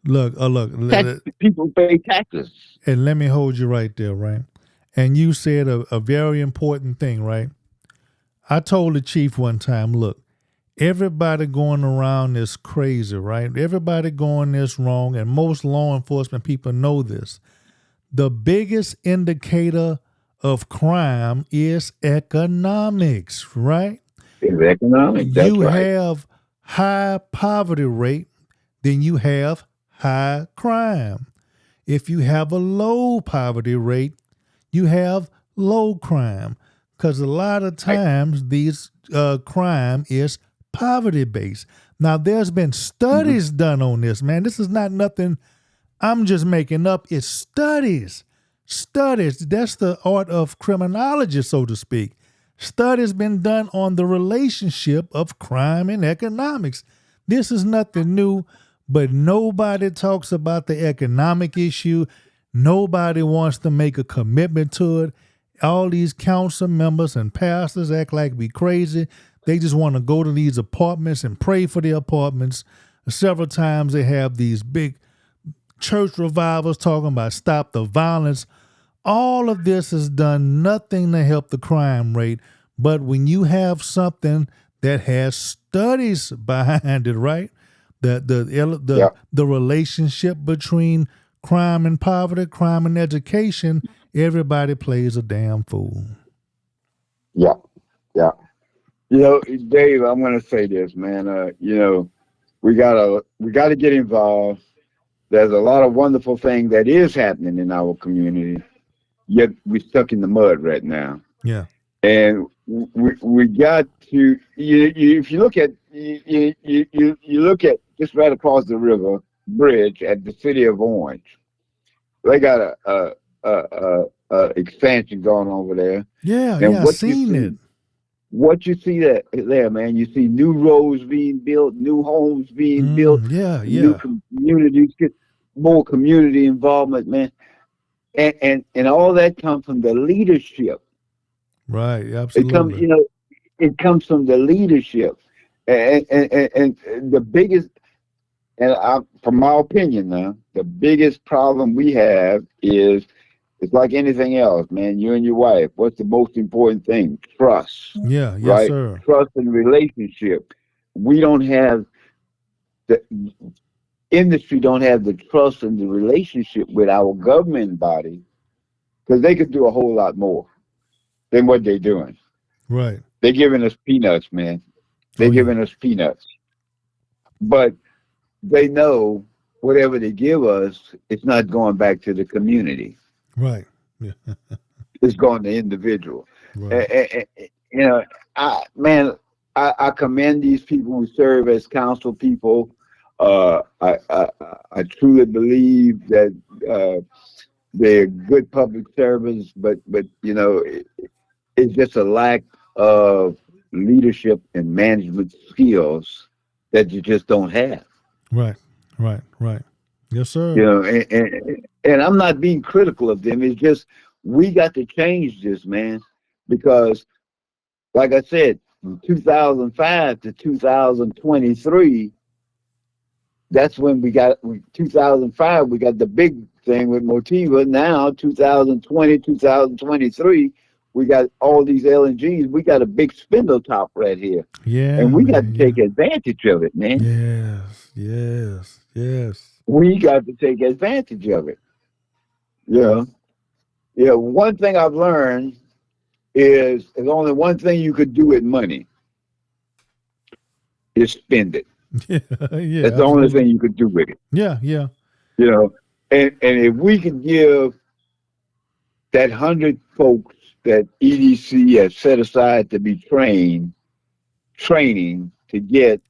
Look. People pay taxes. And let me hold you right there, right? And you said a very important thing, right? I told the chief one time, look, everybody going around is crazy, right? Everybody going this wrong, and most law enforcement people know this. The biggest indicator of crime is economics, right? It's economic. That's You right. have high poverty rate, then you have high crime. If you have a low poverty rate, you have low crime. Because a lot of Right. times these crime is poverty based. Now there's been Mm-hmm. studies done on this, man. This is not nothing I'm just making up. It's studies. Studies. That's the art of criminology, so to speak. Studies been done on the relationship of crime and economics. This is nothing new, but nobody talks about the economic issue. Nobody wants to make a commitment to it. All these council members and pastors act like we crazy. They just want to go to these apartments and pray for the apartments. Several times they have these big church revivals talking about stop the violence. All of this has done nothing to help the crime rate. But when you have something that has studies behind it, right? Yeah. The relationship between crime and poverty, crime and education, everybody plays a damn fool. Yeah. Yeah. You know, Dave, I'm going to say this, man. You know, we gotta get involved. There's a lot of wonderful things that is happening in our community. Yet we're stuck in the mud right now. Yeah. And we got to if you look at you look at just right across the river bridge at the city of Orange, they got expansion going on over there. Yeah, And I seen it. what you see there, man, you see new roads being built, new homes being built, new Yeah. communities get more community involvement, man, and all that comes from the leadership. Right, It comes, absolutely. you know, it comes from the leadership, and the biggest, from my opinion, now the biggest problem we have is it's like anything else, man. You and your wife. What's the most important thing? Trust, Yeah, yes, right? sir. Trust and relationship. We don't have the industry don't have the trust and the relationship with our government body because they could do a whole lot more than what they're doing. Right. They're giving us peanuts, man. They're Oh yeah. giving us peanuts, but they know whatever they give us, it's not going back to the community. Right. Yeah. It's going to individual. Right. You know, I commend these people who serve as council people. I truly believe that they're good public servants, but you know, it's just a lack of leadership and management skills that you just don't have. Right. Right. Yes, You sir. know, and I'm not being critical of them. It's just we got to change this, man, because like I said, from 2005 to 2023, that's when 2005 we got the big thing with Motiva. Now 2020, 2023, we got all these LNGs. We got a big spindle top right here, and Yeah, we got to man. Yeah. take advantage of it, man. Yes. We got to take advantage of it. Yeah, yeah. One thing I've learned is there's only one thing you could do with money is spend it. Yeah. Yeah, That's the only absolutely. thing you could do with it. Yeah. You know, and if we could give that 100 folks that EDC has set aside to be training to get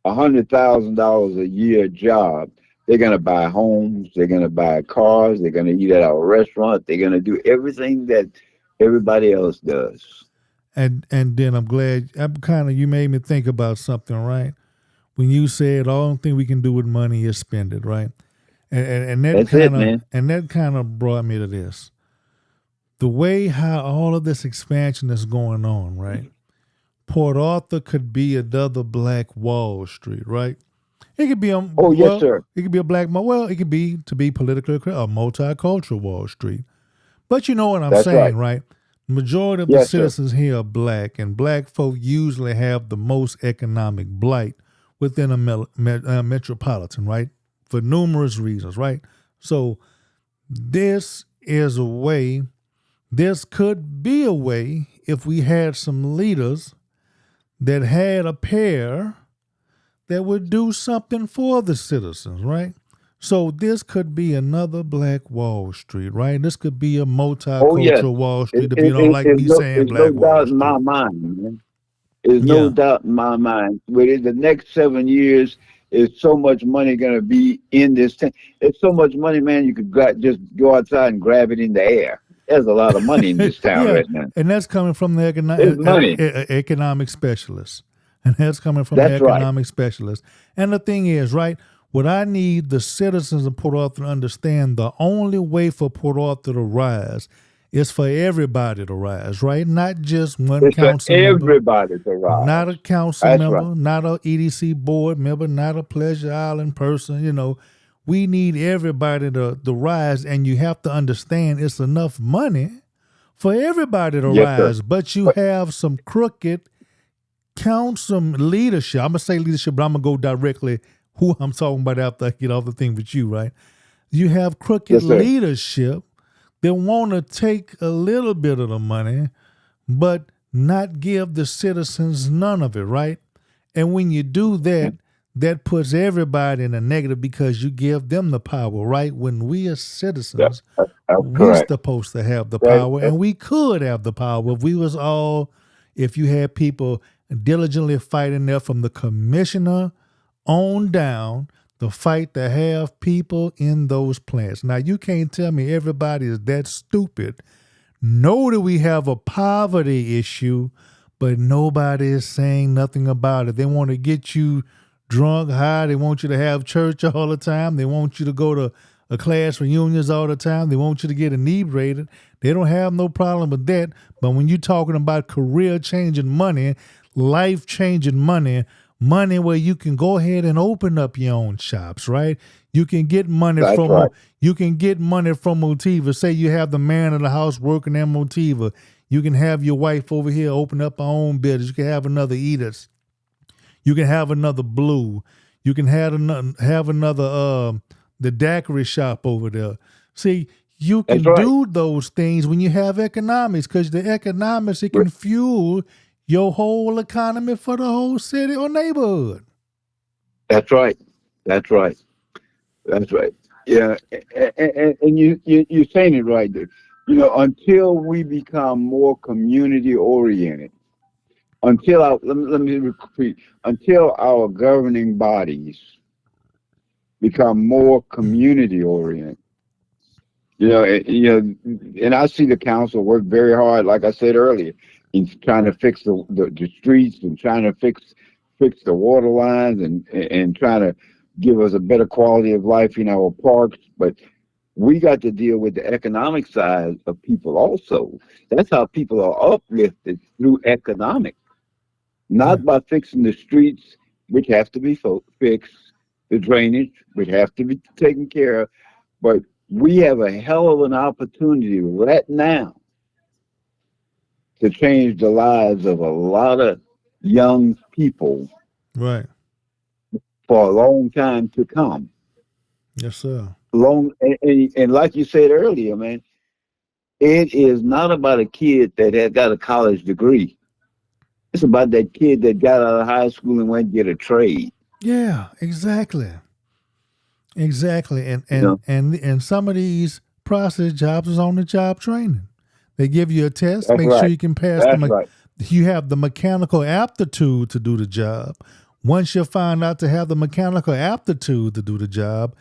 $100,000 a year job, they're gonna buy homes, they're gonna buy cars, they're gonna eat at our restaurant, they're gonna do everything that everybody else does. And then I'm kind of you made me think about something, right? When you said all the thing we can do with money is spend it, right? And That's it, man. that kind of brought me to this. The way how all of this expansion is going on, right? Port Arthur could be another black Wall Street, right? It could be Oh yes, sir. it could be a black well, it could be to be politically correct, a multicultural Wall Street. But you know what I'm That's right. saying, right? Majority of the Yes, sir. citizens here are black, and black folk usually have the most economic blight within a metropolitan, right? For numerous reasons, right? So this is a way. This could be a way if we had some leaders that had a pair that would do something for the citizens, right? So this could be another Black Wall Street, right? This could be a Oh yes. multicultural Wall Street if you don't like me saying There's no Black Wall doubt in Street. my mind, man. There's no Yeah. doubt in my mind. Within the next 7 years, is so much money going to be in this thing. It's so much money, man. You could just go outside and grab it in the air. There's a lot of money in this town Yeah. right now. And that's coming from the There's money. economic specialists. And that's coming from the That's right. economic specialists. And the thing is, right, what I need the citizens of Port Arthur to understand, the only way for Port Arthur to rise is for everybody to rise, right? Not just one It's for council member, everybody to not rise. a council That's right. member, not a EDC board member, not a Pleasure Island person. We need everybody to rise, and you have to understand it's enough money for everybody to Yes, sir. rise, but you But have some crooked council leadership. I'm gonna say leadership, but I'm gonna go directly who I'm talking about after I get off the thing with you, right? You have crooked yes, sir. leadership that want to take a little bit of the money, but not give the citizens none of it, right? And when you do that, that puts everybody in a negative because you give them the power, right? When we as Yeah, citizens, that's we're correct. supposed to have the That, power, that, and we could have the power if we was all, if you had people diligently fighting there from the commissioner on down the fight to have people in those plants. Now, you can't tell me everybody is that stupid. Know that we have a poverty issue, but nobody is saying nothing about it. They want to get you drunk, high. They want you to have church all the time. They want you to go to a class reunions all the time. They want you to get inebriated. They don't have no problem with that. But when you're talking about career-changing money, life-changing money, money where you can go ahead and open up your own shops, right? You can get money That's from right. you can get money from Motiva. Say you have the man of the house working at Motiva. You can have your wife over here open up her own business. You can have another Edith. You can have another Blue. You can have another the daiquiri shop over there. See, you can That's right. do those things when you have economics, because the economics, it can fuel your whole economy for the whole city or neighborhood. That's right. That's right. That's right. Yeah, and you're saying it right there. Until we become more community oriented, let me repeat, until our governing bodies become more community oriented. And I see the council work very hard, like I said earlier, in trying to fix the streets and trying to fix the water lines and trying to give us a better quality of life in our parks. But we got to deal with the economic side of people also. That's how people are uplifted, through economic, not by fixing the streets, which have to be fixed, the drainage, which have to be taken care of. But we have a hell of an opportunity right now to change the lives of a lot of young people Right. for a long time to come. Yes, sir. And like you said earlier, man, it is not about a kid that has got a college degree. It's about that kid that got out of high school and went to get a trade. Yeah, exactly. Exactly. And You and know, and and some of these process jobs is on the job training. They give you a test, that's make sure right. you can pass That's right. you have the mechanical aptitude to do the job. Once you find out to have the mechanical aptitude to do the job,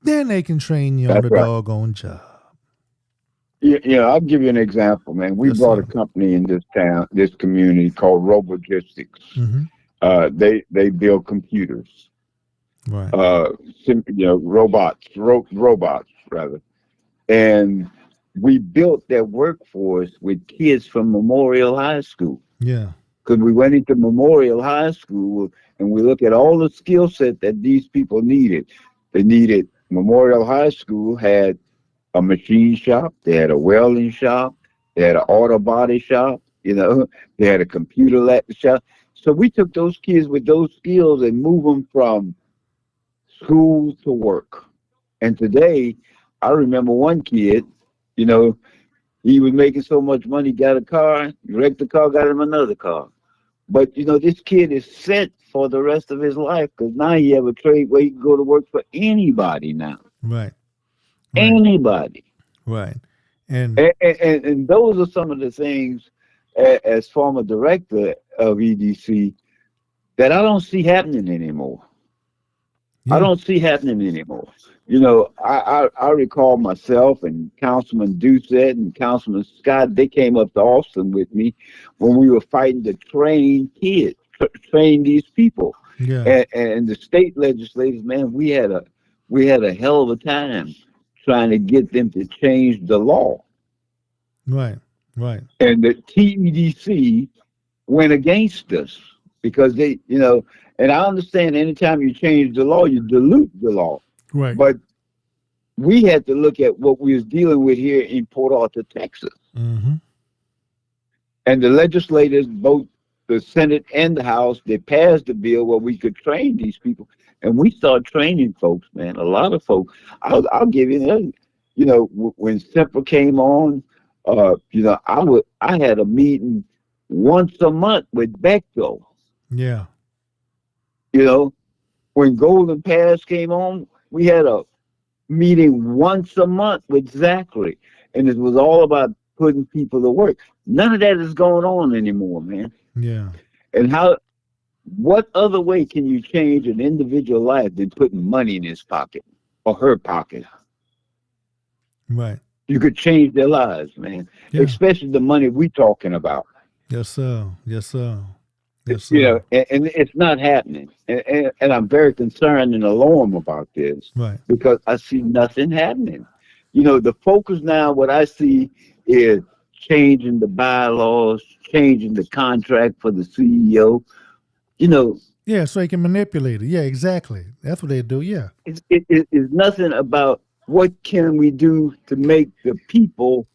then they can train you on That's the right. doggone job. I'll give you an example, man. We Yes, brought a sir. company in this town, this community called Robogistics. Mm-hmm. They build computers, Right. uh, robots rather. And we built their workforce with kids from Memorial High School. Yeah. Because we went into Memorial High School and we look at all the skill set that these people needed. They needed Memorial High School had a machine shop, they had a welding shop, they had an auto body shop, they had a computer shop. So we took those kids with those skills and moved them from school to work. And today, I remember one kid, you know, he was making so much money, got a car, he wrecked the car, got him another car. But this kid is set for the rest of his life because now he have a trade where he can go to work for anybody now. Right. Right. Anybody. Right. And And those are some of the things, as former director of EDC, that I don't see happening anymore. I yeah. don't see happening anymore. I recall myself and Councilman Doucette and Councilman Scott, they came up to Austin with me when we were fighting to train kids, train these people. Yeah. And the state legislators, man, we had a hell of a time trying to get them to change the law. Right. Right. And the TEDC went against us because and I understand anytime you change the law, you dilute the law. Right. But we had to look at what we was dealing with here in Port Arthur, Texas. Mm-hmm. And the legislators, both the Senate and the House, they passed the bill where we could train these people. And we started training folks, man, a lot of folks. I'll give you that. When SEPA came on, I had a meeting once a month with Beckcom. Yeah. When Golden Pass came on, we had a meeting once a month with Zachary, and it was all about putting people to work. None of that is going on anymore, man. Yeah. And how What other way can you change an individual life than putting money in his pocket or her pocket? Right. You could change their lives, man. Yeah. Especially the money we talking about. Yes, sir. Yes, sir. Yes, You know, sir. and it's not happening. And I'm very concerned and alarmed about this Right. because I see nothing happening. You know, the focus now, what I see is changing the bylaws, changing the contract for the CEO. You know, Yeah, so he can manipulate it. Yeah, exactly. That's what they do. Yeah. it's nothing about what can we do to make the people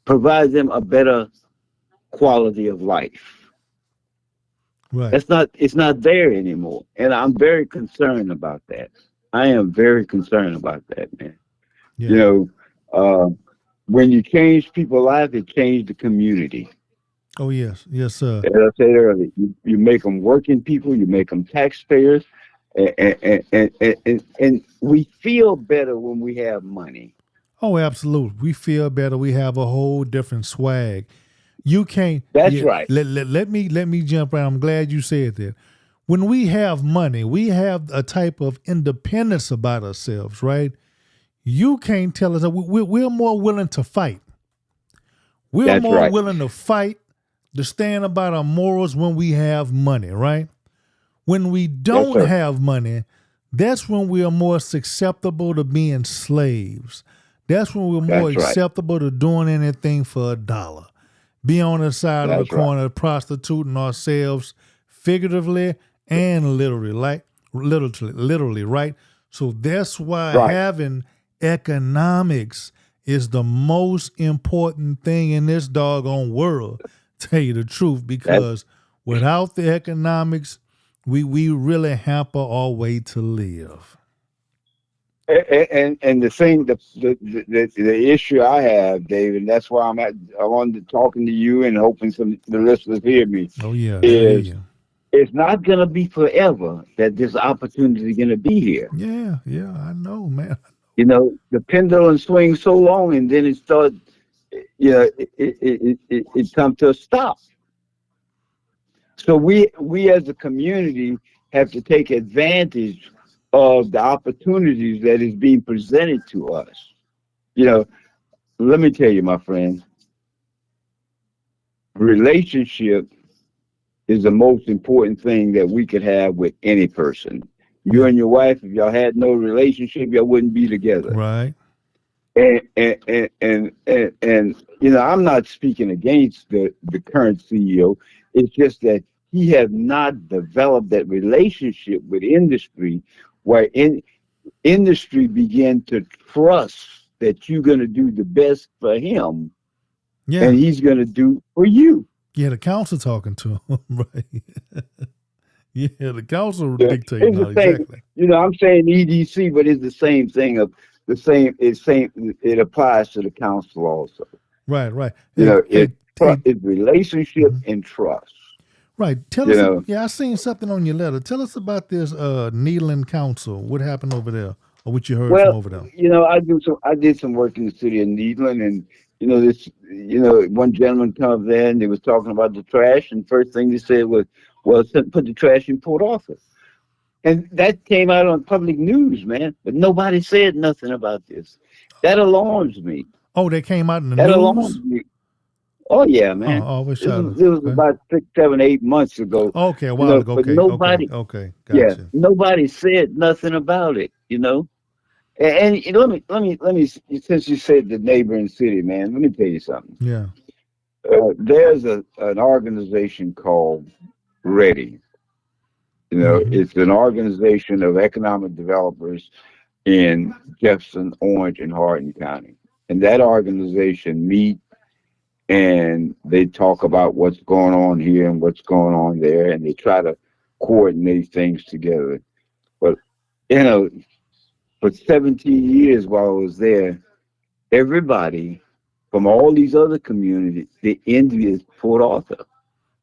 provide them a better quality of life. Right. It's not there anymore. And I'm very concerned about that. I am very concerned about that, man. You Yeah. know, uh, when you change people's lives, it changes the community. Oh, yes. Yes, sir. As I said earlier, you make them working people, you make them taxpayers, and we feel better when we have money. Oh, absolutely. We feel better. We have a whole different swag. You can't. That's Yeah. right. Let me jump around. I'm glad you said that. When we have money, we have a type of independence about ourselves, right? You can't tell us that we're more willing to fight. We're That's more right. willing to fight, to stand about our morals when we have money, right? When we Yes, don't sir. have money, that's when we are more susceptible to being slaves. That's when we're more That's right. acceptable to doing anything for a dollar. Be on the side of the That's right. corner prostituting ourselves figuratively and literally, literally, right? So that's why Right. having economics is the most important thing in this doggone world. Tell you the truth, That because without the economics, we really hamper our way to live. and the thing the issue I have, David, and that's why I wanted to talking to you and hoping some the listeners hear me, Oh yeah, they'll hear is you. it's not gonna be forever that this opportunity is gonna be here. Yeah, yeah, I know, man. You know, the pendulum swings so long and then it starts, you know, it comes to a stop. So we as a community have to take advantage of the opportunities that is being presented to us. You know, let me tell you, my friend, relationship is the most important thing that we could have with any person. You Yeah, and your wife, if y'all had no relationship, y'all wouldn't be together. right. And you know, I'm not speaking against the current CEO. It's just that he has not developed that relationship with industry, where industry begin to trust that you're going to do the best for him, Yeah, and he's going to do for you. yeah. The council talking to him, right? Yeah, the council Yeah. dictating It's now the same, exactly. you know. I'm saying EDC, but it's the same thing of the same. It's same. It applies to the council also. Right, right. You Hey, know, hey, hey. it's relationship Mhm. and trust. Right. Tell You us. know, Yeah, I seen something on your letter. Tell us about this Needland Council. What happened over there, or what you heard from well, over there? you know, I did some work in the city of Needland, and one gentleman come up there and they was talking about the trash, and first thing they said was, "Well, put the trash in Port Arthur," and that came out on public news, man. But nobody said nothing about this. That alarms me. Oh, they came out in the That alarms news. me. Oh yeah, Oh, man. I wish This I. was this was Okay. about 6, 7, 8 months ago. Okay, a You while know, ago. but Okay, okay, nobody, okay. yeah, Gotcha. nobody said nothing about it. You know, and let me, since you said the neighboring city, man, let me tell you something. Yeah. There's an organization called Ready. You know, Mm-hmm. it's an organization of economic developers in Jefferson, Orange, and Hardin County. And that organization meet and they talk about what's going on here and what's going on there, and they try to coordinate things together. But you know, for 17 years while I was there, everybody from all these other communities, they envied Port Arthur Yeah.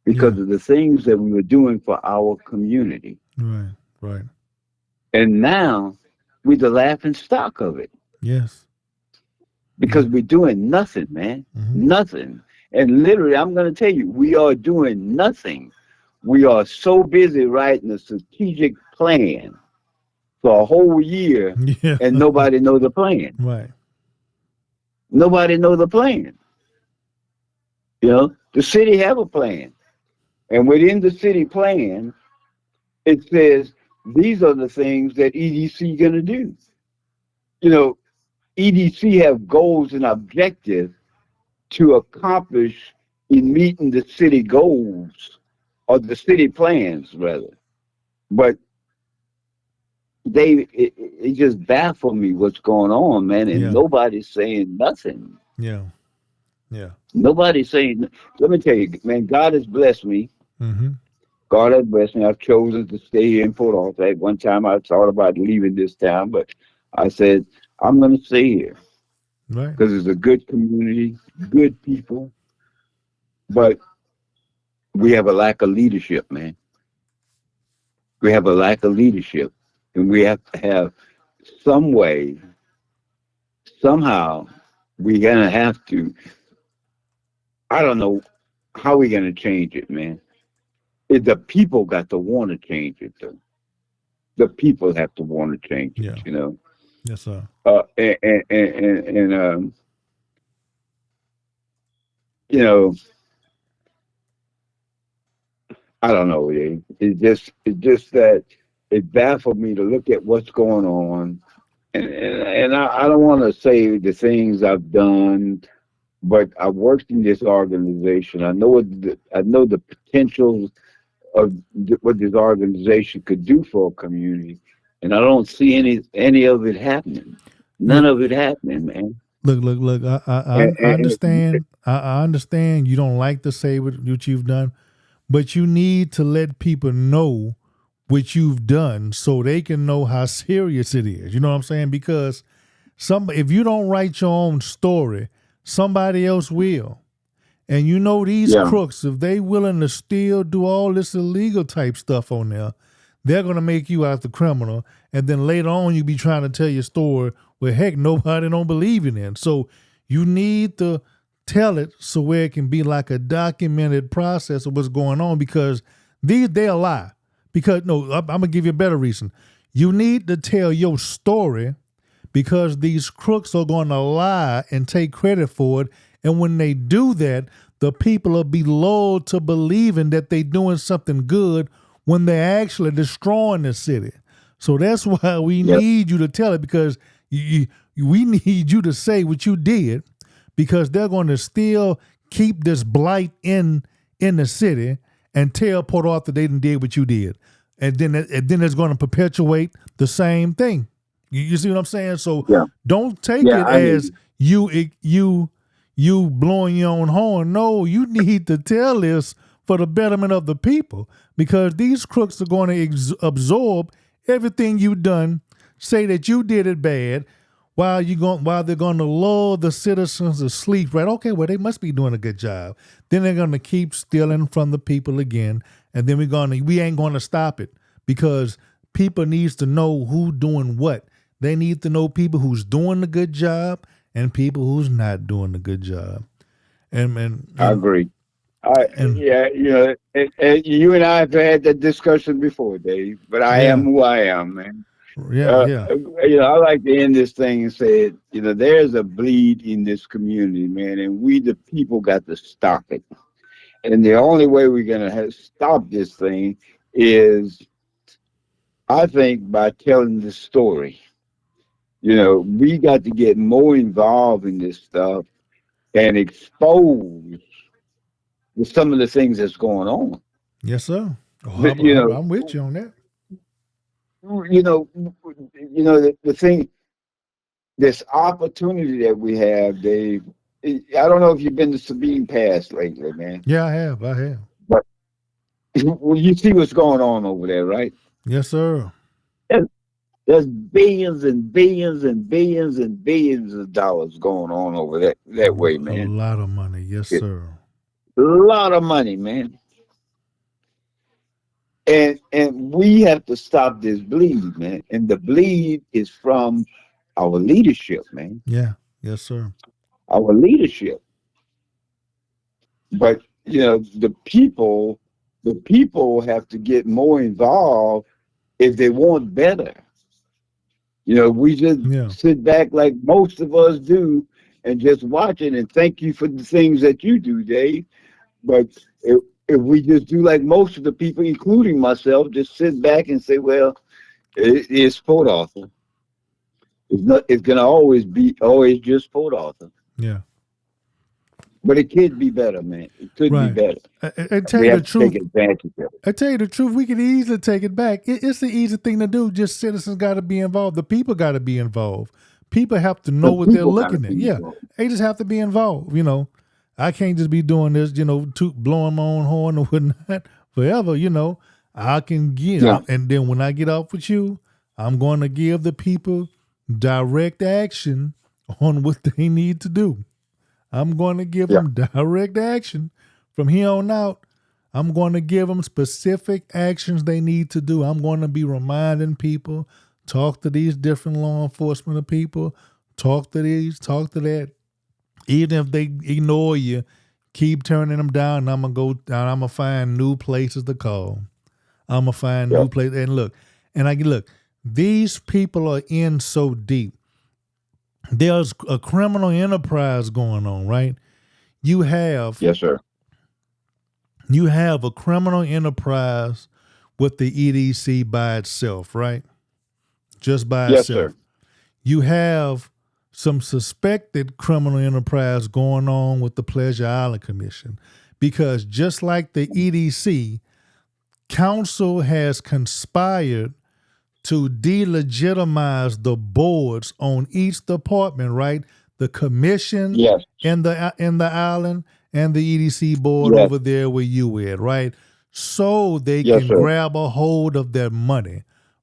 because of the things that we were doing for our community. Right. Right. And now we're the laughing stock of it Yes. because Yeah. we're doing nothing, man. Mm-hmm. Nothing. And literally, I'm going to tell you, we are doing nothing. we are so busy writing a strategic plan for a whole year, Yeah. and nobody know the plan. Right. Nobody know the plan. The city have a plan, and within the city plan, it says these are the things that EDC going to do. You know, EDC have goals and objectives to accomplish in meeting the city goals or the city plans, rather. But it just baffled me what's going on, man, and Yeah. nobody's saying nothing. Yeah. Yeah. Nobody's saying. Let me tell you, man, God has blessed me. Mm-hmm. God has blessed me. I've chosen to stay here in Port Arthur. At one time, I thought about leaving this town, but I said I'm going to stay here Right. because it's a good community, good people, but we have a lack of leadership, man. We have a lack of leadership, and we have to have some way, somehow, we're gonna have to. I don't know how we're gonna change it, man. The people got to want to change it, though. The people have to want to change it, Yeah. Yes, sir. and you know, I don't know. It's just that it baffled me to look at what's going on, and I don't want to say the things I've done, but I worked in this organization. I know the potentials of what this organization could do for a community, and I don't see any of it happening. None Look, of it happening, man. look. And, I and, understand. I understand you don't like to say what you've done, but you need to let people know what you've done so they can know how serious it is. You know what I'm saying? Because if you don't write your own story, somebody else will. And you know these yeah, crooks, if they willing to still do all this illegal type stuff on there, they're gonna make you out the criminal. And then later on you be trying to tell your story where heck nobody don't believe it in. So you need to tell it so where it can be like a documented process of what's going on because they'll lie. Because no, I'm gonna give you a better reason. You need to tell your story because these crooks are going to lie and take credit for it. And when they do that, the people will be lulled to believing that they're doing something good when they're actually destroying the city. So that's why we yeah, need you to tell it because we need you to say what you did because they're going to still keep this blight in the city and tell Port Arthur they did what you did. And then it's going to perpetuate the same thing. You see what I'm saying? So yeah, don't take yeah. it I hear as you blowing your own horn. No, you need to tell this for the betterment of the people because these crooks are going to absorb everything you've done, say that you did it bad, while they're going to lull the citizens to sleep. Right? Okay, well they must be doing a good job. Then they're going to keep stealing from the people again, and then we ain't going to stop it because people needs to know who doing what. They need to know people who's doing a good job and people who's not doing a good job. And and I and agree. and Yeah, and you and I have had that discussion before, Dave. But I am yeah, who I am, man. yeah, Uh, yeah, I like to end this thing and say, there's a bleed in this community, man, and we the people got to stop it. And the only way we're gonna stop this thing is, I think, by telling the story. We got to get more involved in this stuff and expose some of the things that's going on. yes, sir. Oh, But, I'm with you on that. you know, the thing, this opportunity that we have, Dave. I don't know if you've been to Sabine Pass lately, man, Yeah, I have. I have. but well, you see what's going on over there, right? Yes, sir. There's, there's billions and billions and billions and billions of dollars going on over that way, A man. lot of money. Yes, It's sir. a lot of money, man. And we have to stop this bleed, man. And the bleed is from our leadership, man. Yeah. Yes, sir. Our leadership. But the people. the people have to get more involved if they want better. We just Yeah. sit back like most of us do and just watch it. And thank you for the things that you do, Dave. But if we just do like most of the people, including myself, just sit back and say, well, it's sport author. It's not. It's gonna always be always just sport author. Yeah. But it could be better, man. It could be Right. better. I tell We you the have to take truth. advantage of it. I tell you the truth, we could easily take it back. It's the easy thing to do. Just citizens got to be involved. The people got to be involved. People have to know The what they're people gotta looking at. be Yeah, involved. they just have to be involved. I can't just be doing this, blowing my own horn or whatnot forever. I can get, Yeah, and then when I get off with you, I'm going to give the people direct action on what they need to do. I'm going to give yeah, them direct action from here on out. I'm going to give them specific actions they need to do. I'm going to be reminding people, talk to these different law enforcement people, talk to these, talk to that. Even if they ignore you, keep turning them down. And I'm going to go down. I'm going to find new places to call. I'm going to find yeah. new places. And look, these people are in so deep. There's a criminal enterprise going on, right? You have Yes, sir. a criminal enterprise with the EDC by itself, right? Just by Yes, itself. sir. You have some suspected criminal enterprise going on with the Pleasure Island Commission, because just like the EDC, council has conspired to delegitimize the boards on each department, right? The commission Yes, in the island and the EDC board yes, over there where you at, right? So they yes, can sir. grab a hold of their money.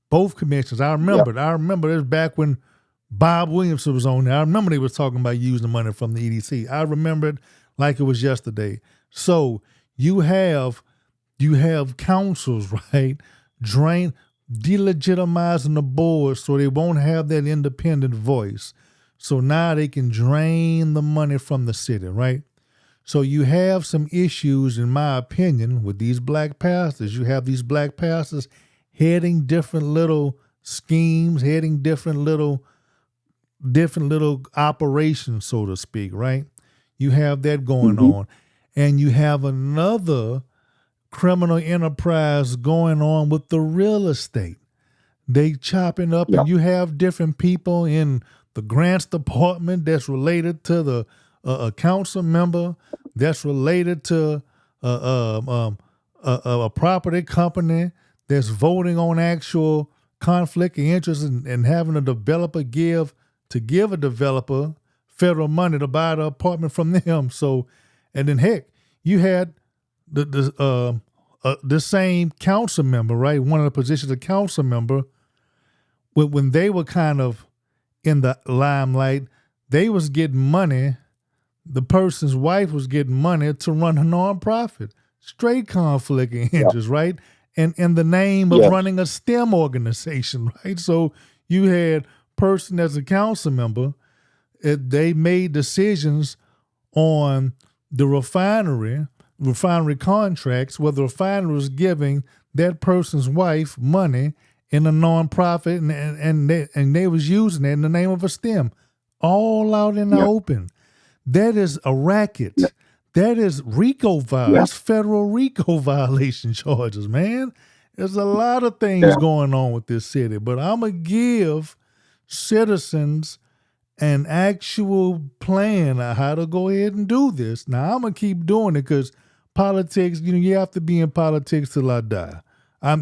Both commissions. I Yep. remember this back when Bob Williamson was on there. I remember they was talking about using the money from the EDC. I remember it like it was yesterday. So you have councils, right? Delegitimizing the board so they won't have that independent voice. So now they can drain the money from the city, right? So you have some issues, in my opinion, with these black pastors. You have these black pastors heading different little schemes, heading different little operations, so to speak, right? You have that going Hmm. on. And you have another criminal enterprise going on with the real estate. They chopping up, Yeah, and you have different people in the grants department that's related to the a council member, that's related to a property company that's voting on actual conflict of interest, and having a developer give a developer federal money to buy the apartment from them. So, and then heck, you had the same council member, right? One of the positions of council member, when they were kind of in the limelight, they was getting money. The person's wife was getting money to run a nonprofit. Straight conflict of yeah, interest, right? And in the name of yes, running a STEM organization, right? So you had person as a council member, they made decisions on the refinery contracts, where the refinery was giving that person's wife money in a nonprofit, and they was using it in the name of a STEM, all out in the yeah, open. That is a yeah, racket. That is RICO yeah, it's federal RICO violation charges, man. There's a lot of things yeah. going on with this city, but I'm gonna give citizens an actual plan of how to go ahead and do this. Now I'm gonna keep doing it because politics, you have to be in politics till I die.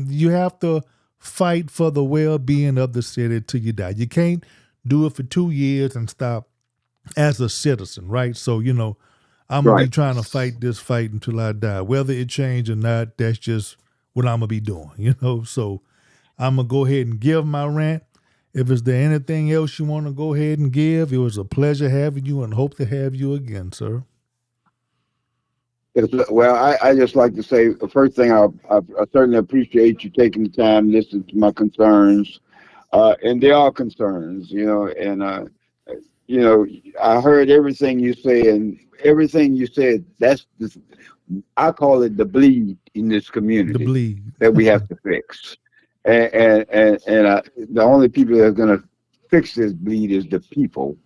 You have to fight for the well-being of the city till you die. You can't do it for 2 years and stop as a citizen, right? So, I'm gonna be Right. trying to fight this fight until I die. Whether it change or not, that's just what I'm gonna be doing. So I'm gonna go ahead and give my rant. If is there anything else you want to go ahead and give, it was a pleasure having you and hope to have you again, sir. Yes, well, I just like to say, the first thing, I certainly appreciate you taking the time to listen to my concerns. And they are concerns, and you know, I heard everything you said, and everything you said. I call it the bleed in this The community bleed. that we have to fix. The only people that are going to fix this bleed is the people.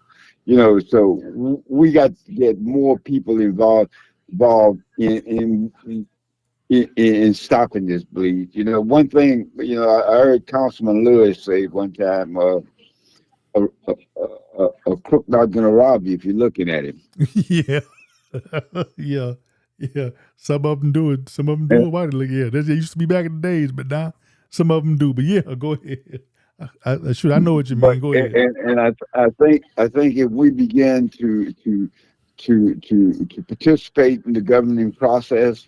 So we got to get more people involved in stopping this bleed. One thing, I heard Councilman Lewis say one time, a crook not going to rob you if you're looking at him. Yeah. Yeah. Yeah. Some of them do it. Some of them do it white. Like, yeah, that used to be back in the days, but now some of them do. But yeah, go ahead. I know what you mean. Go ahead. I think if we begin to participate in the governing process,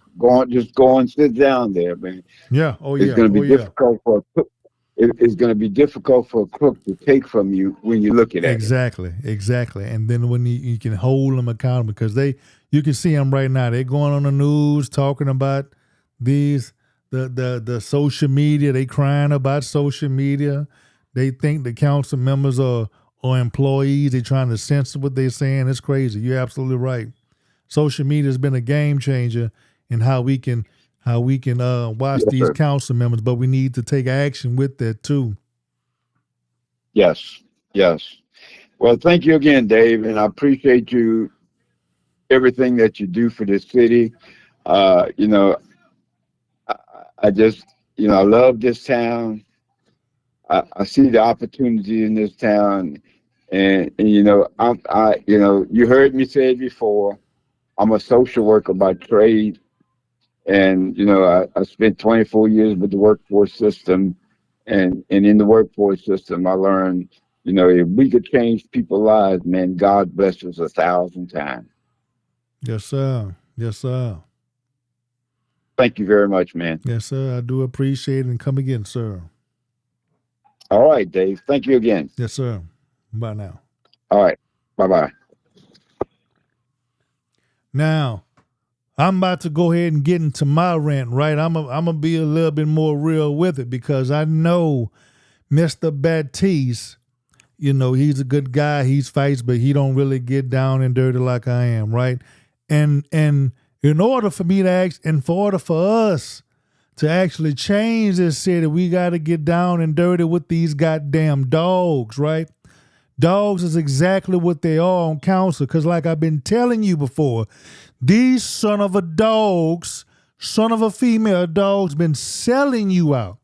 just go and sit down there, man. Yeah. Oh It's yeah. going to Oh be yeah. difficult for a crook. It's going to be difficult for a crook to take from you when you're looking at him. Exactly. And then when you can hold them accountable, because you can see them right now. They're going on the news talking about these the social media. They crying about social media. They think the council members are employees. They're trying to censor what they're saying. It's crazy. You're absolutely right. Social media has been a game changer in how we can watch Yes, these sir. council members, but we need to take action with that too. Yes. Yes. Well, thank you again, Dave, and I appreciate everything that you do for this city. Uh, you know, I, I just, I love this town. I see the opportunity in this town, and you heard me say it before. I'm a social worker by trade, and I spent 24 years with the workforce system, and in the workforce system, I learned, if we could change people's lives, man, God bless us 1,000 times. Yes, sir. Yes, sir. Thank you very much, man. Yes, sir. I do appreciate it, and come again, sir. All right, Dave. Thank you again. Yes, sir. Bye now. All right. Bye bye. Now, I'm about to go ahead and get into my rant, right? I'm gonna be a little bit more real with it because I know Mr. Batiste, he's a good guy. He's fights, but he don't really get down and dirty like I am, right? And in order for me to for order for us to actually change this city, we got to get down and dirty with these goddamn dogs, right? Dogs is exactly what they are on council. Because like I've been telling you before, these son of a female dogs been selling you out.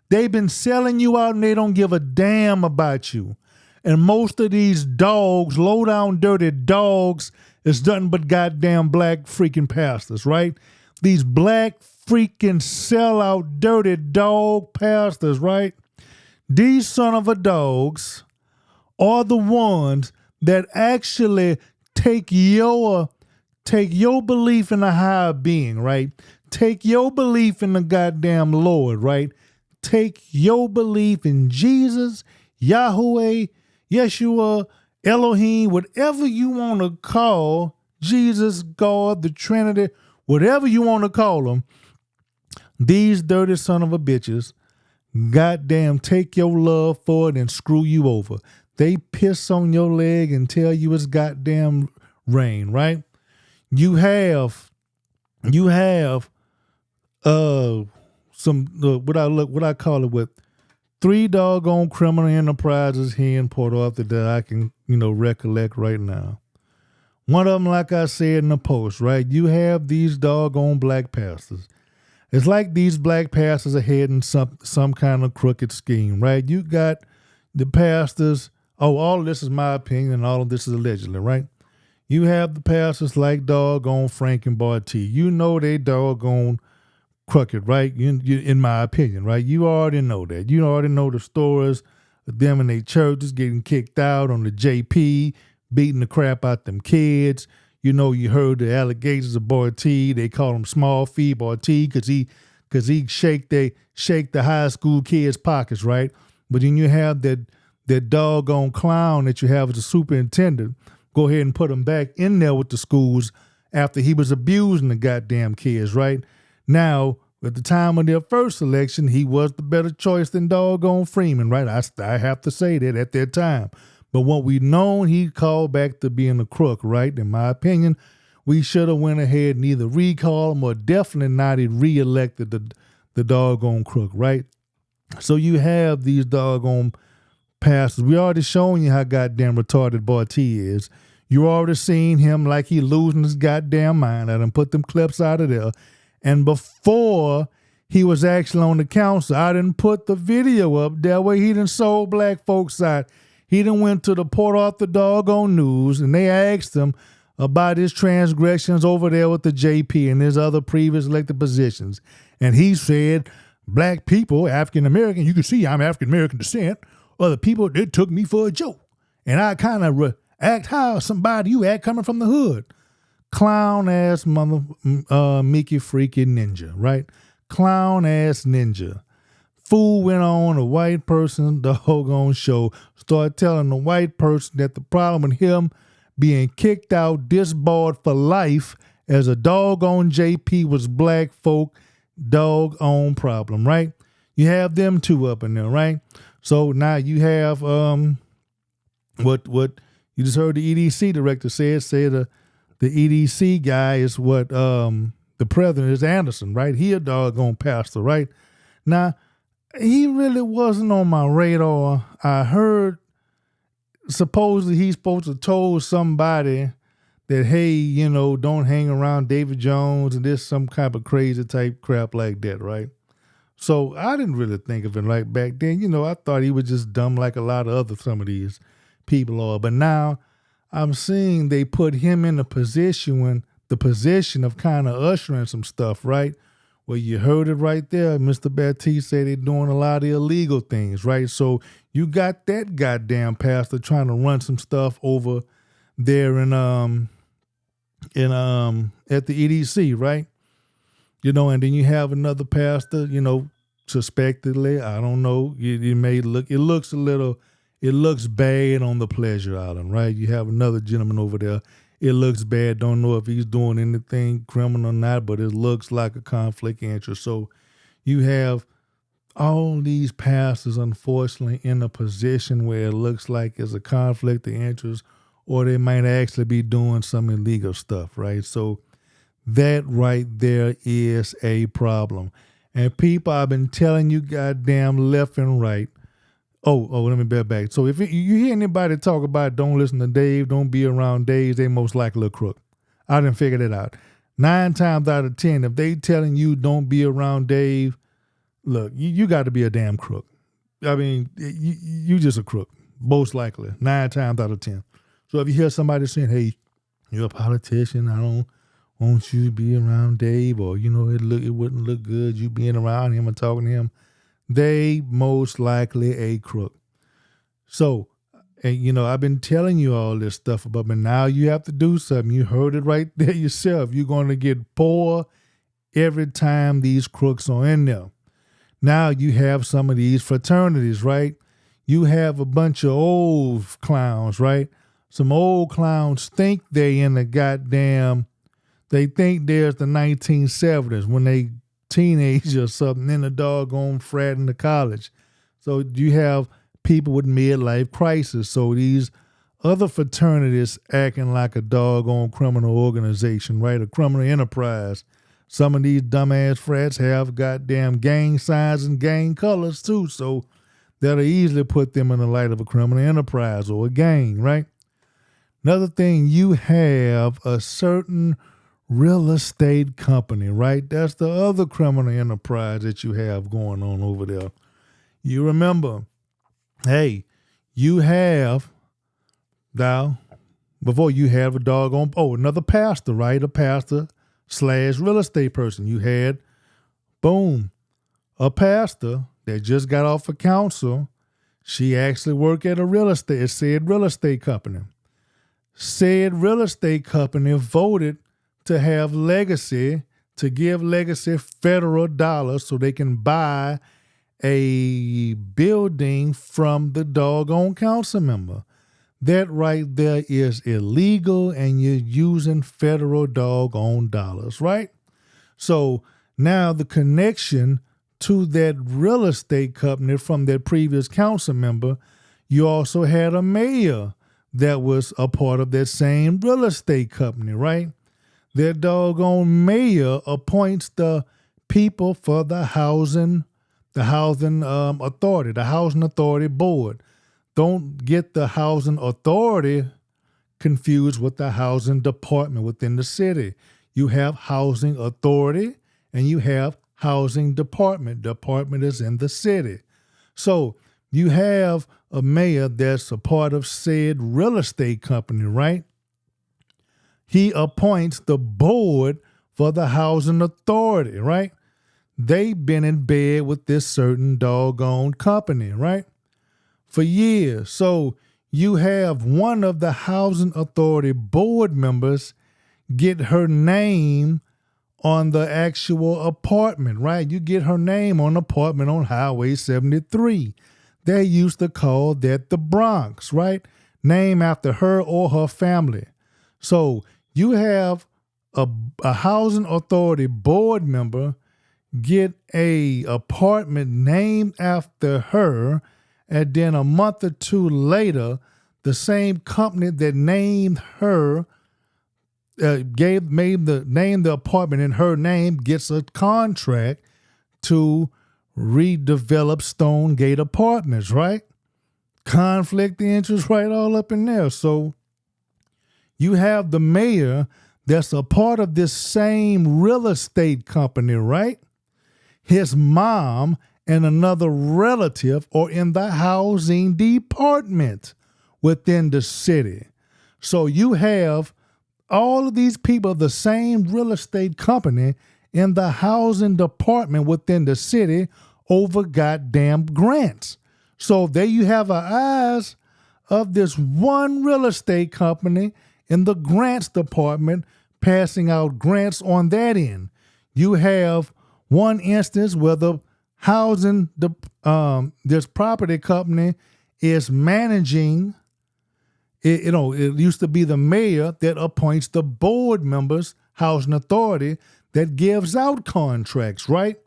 They've been selling you out and they don't give a damn about you. And most of these dogs, low down dirty dogs, is nothing but goddamn black freaking pastors, right? These black freaking sellout dirty dog pastors, right? These son of a dogs are the ones that actually take your belief in a higher being, right? Take your belief in the goddamn Lord, right? Take your belief in Jesus, Yahweh, Yeshua, Elohim, whatever you want to call Jesus, God, the Trinity, whatever you want to call them. These dirty son of a bitches, goddamn, take your love for it and screw you over. They piss on your leg and tell you it's goddamn rain, right? You have some what I call it with 3 doggone criminal enterprises here in Port Arthur that I can recollect right now. One of them, like I said in the post, right? You have these doggone black pastors. It's like these black pastors are heading some kind of crooked scheme, right? You got the pastors. Oh, all of this is my opinion, and all of this is allegedly, right? You have the pastors like doggone Frank and Batiste. They doggone crooked, right? In my opinion, right? You already know that. You already know the stories of them and their churches getting kicked out on the JP, beating the crap out them kids. You heard the allegations of Batiste. They call him small fee Batiste because he shake the high school kids' pockets, right? But then you have that doggone clown that you have as a superintendent. Go ahead and put him back in there with the schools after he was abusing the goddamn kids, right? Now, at the time of their first election, he was the better choice than doggone Freeman, right? I have to say that at that time. But what we known, he called back to being a crook, right? In my opinion, we should have went ahead and either recall him or definitely not reelected the doggone crook, right? So you have these doggone pastors. We already shown you how goddamn retarded Batiste is. You already seen him like he losing his goddamn mind. I done put them clips out of there. And before he was actually on the council, I didn't put the video up that way. He done sold black folks out. He done went to the Port Arthur doggone news and they asked him about his transgressions over there with the JP and his other previous elected positions. And he said, black people, African American, you can see I'm African American descent, other people, they took me for a joke. And I kind of act how somebody you act coming from the hood. Clown ass mother Mickey freaking ninja, right? Clown ass ninja. Fool went on a white person doggone show, started telling the white person that the problem with him being kicked out, disbarred for life as a doggone JP was black folk doggone problem, right? You have them two up in there, right? So now you have what you just heard the EDC director say the EDC guy is what the president is Anderson, right? He a doggone pastor, right? Now, he really wasn't on my radar. I heard supposedly he's supposed to told somebody that, hey, you know, don't hang around David Jones and this some kind of crazy type crap like that, right? So I didn't really think of it like back then. You know, I thought he was just dumb like a lot of some of these people are. But now I'm seeing they put him in the position of kind of ushering some stuff, right? Well, you heard it right there. Mr. Batiste said they're doing a lot of illegal things, right? So you got that goddamn pastor trying to run some stuff over there in at the EDC, right? You know, and then you have another pastor, you know, suspectedly, I don't know, it looks bad on the Pleasure Island, right? You have another gentleman over there. It looks bad. Don't know if he's doing anything criminal or not, but it looks like a conflict of interest. So you have all these pastors, unfortunately, in a position where it looks like it's a conflict of interest or they might actually be doing some illegal stuff, right? So that right there is a problem. And people, I've been telling you goddamn left and right. Oh, let me back. So if you hear anybody talk about don't listen to Dave, don't be around Dave, they most likely a crook. I didn't figure that out. 9 times out of 10, if they telling you don't be around Dave, look, you got to be a damn crook. I mean, you just a crook, most likely, 9 times out of 10. So if you hear somebody saying, hey, you're a politician, I don't want you to be around Dave, or, you know, it wouldn't look good you being around him and talking to him, they most likely a crook. So, and you know, I've been telling you all this stuff about, but now you have to do something. You heard it right there yourself. You're going to get poor every time these crooks are in there. Now you have some of these fraternities, right? You have a bunch of old clowns, right? Some old clowns think they in the goddamn, they think there's the 1970s when they teenager or something in a doggone frat in the college. So you have people with midlife crisis. So these other fraternities acting like a doggone criminal organization, right? A criminal enterprise. Some of these dumbass frats have goddamn gang signs and gang colors too. So that'll easily put them in the light of a criminal enterprise or a gang, right? Another thing, you have a certain real estate company, right? That's the other criminal enterprise that you have going on over there. You remember, hey, you have now, before you have a doggone, another pastor, right? A pastor / real estate person. You had, boom, a pastor that just got off of council. She actually worked at said real estate company. Said real estate company voted to have Legacy, to give Legacy federal dollars so they can buy a building from the doggone council member. That right there is illegal, and you're using federal doggone dollars, right? So now the connection to that real estate company from that previous council member, you also had a mayor that was a part of that same real estate company, right? Their doggone mayor appoints the people for the housing authority, the housing authority board. Don't get the housing authority confused with the housing department within the city. You have housing authority and you have housing department. Department is in the city. So you have a mayor that's a part of said real estate company, right? He appoints the board for the housing authority, right? They've been in bed with this certain doggone company, right? For years. So you have one of the housing authority board members get her name on the actual apartment, right? You get her name on apartment on Highway 73. They used to call that the Bronx, right? Named after her or her family. So you have a housing authority board member get a apartment named after her, and then a month or two later, the same company that named her named the apartment in her name gets a contract to redevelop Stonegate Apartments, right? Conflict of interest right all up in there. So you have the mayor that's a part of this same real estate company, right? His mom and another relative are in the housing department within the city. So you have all of these people of the same real estate company in the housing department within the city over goddamn grants. So there you have our eyes of this one real estate company in the grants department passing out grants on that end. You have one instance where the this property company is managing. It used to be the mayor that appoints the board members, housing authority, that gives out contracts, right?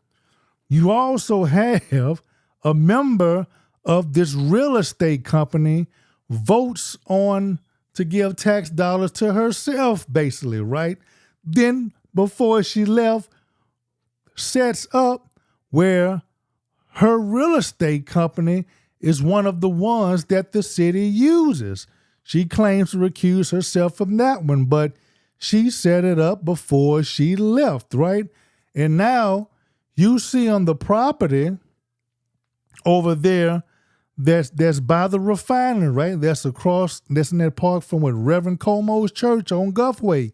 You also have a member of this real estate company votes on to give tax dollars to herself, basically, right? Then before she left, sets up where her real estate company is one of the ones that the city uses. She claims to recuse herself from that one, but she set it up before she left, right? And now you see on the property over there that's by the refinery, right? That's in that park from what Reverend Como's church on Guffway.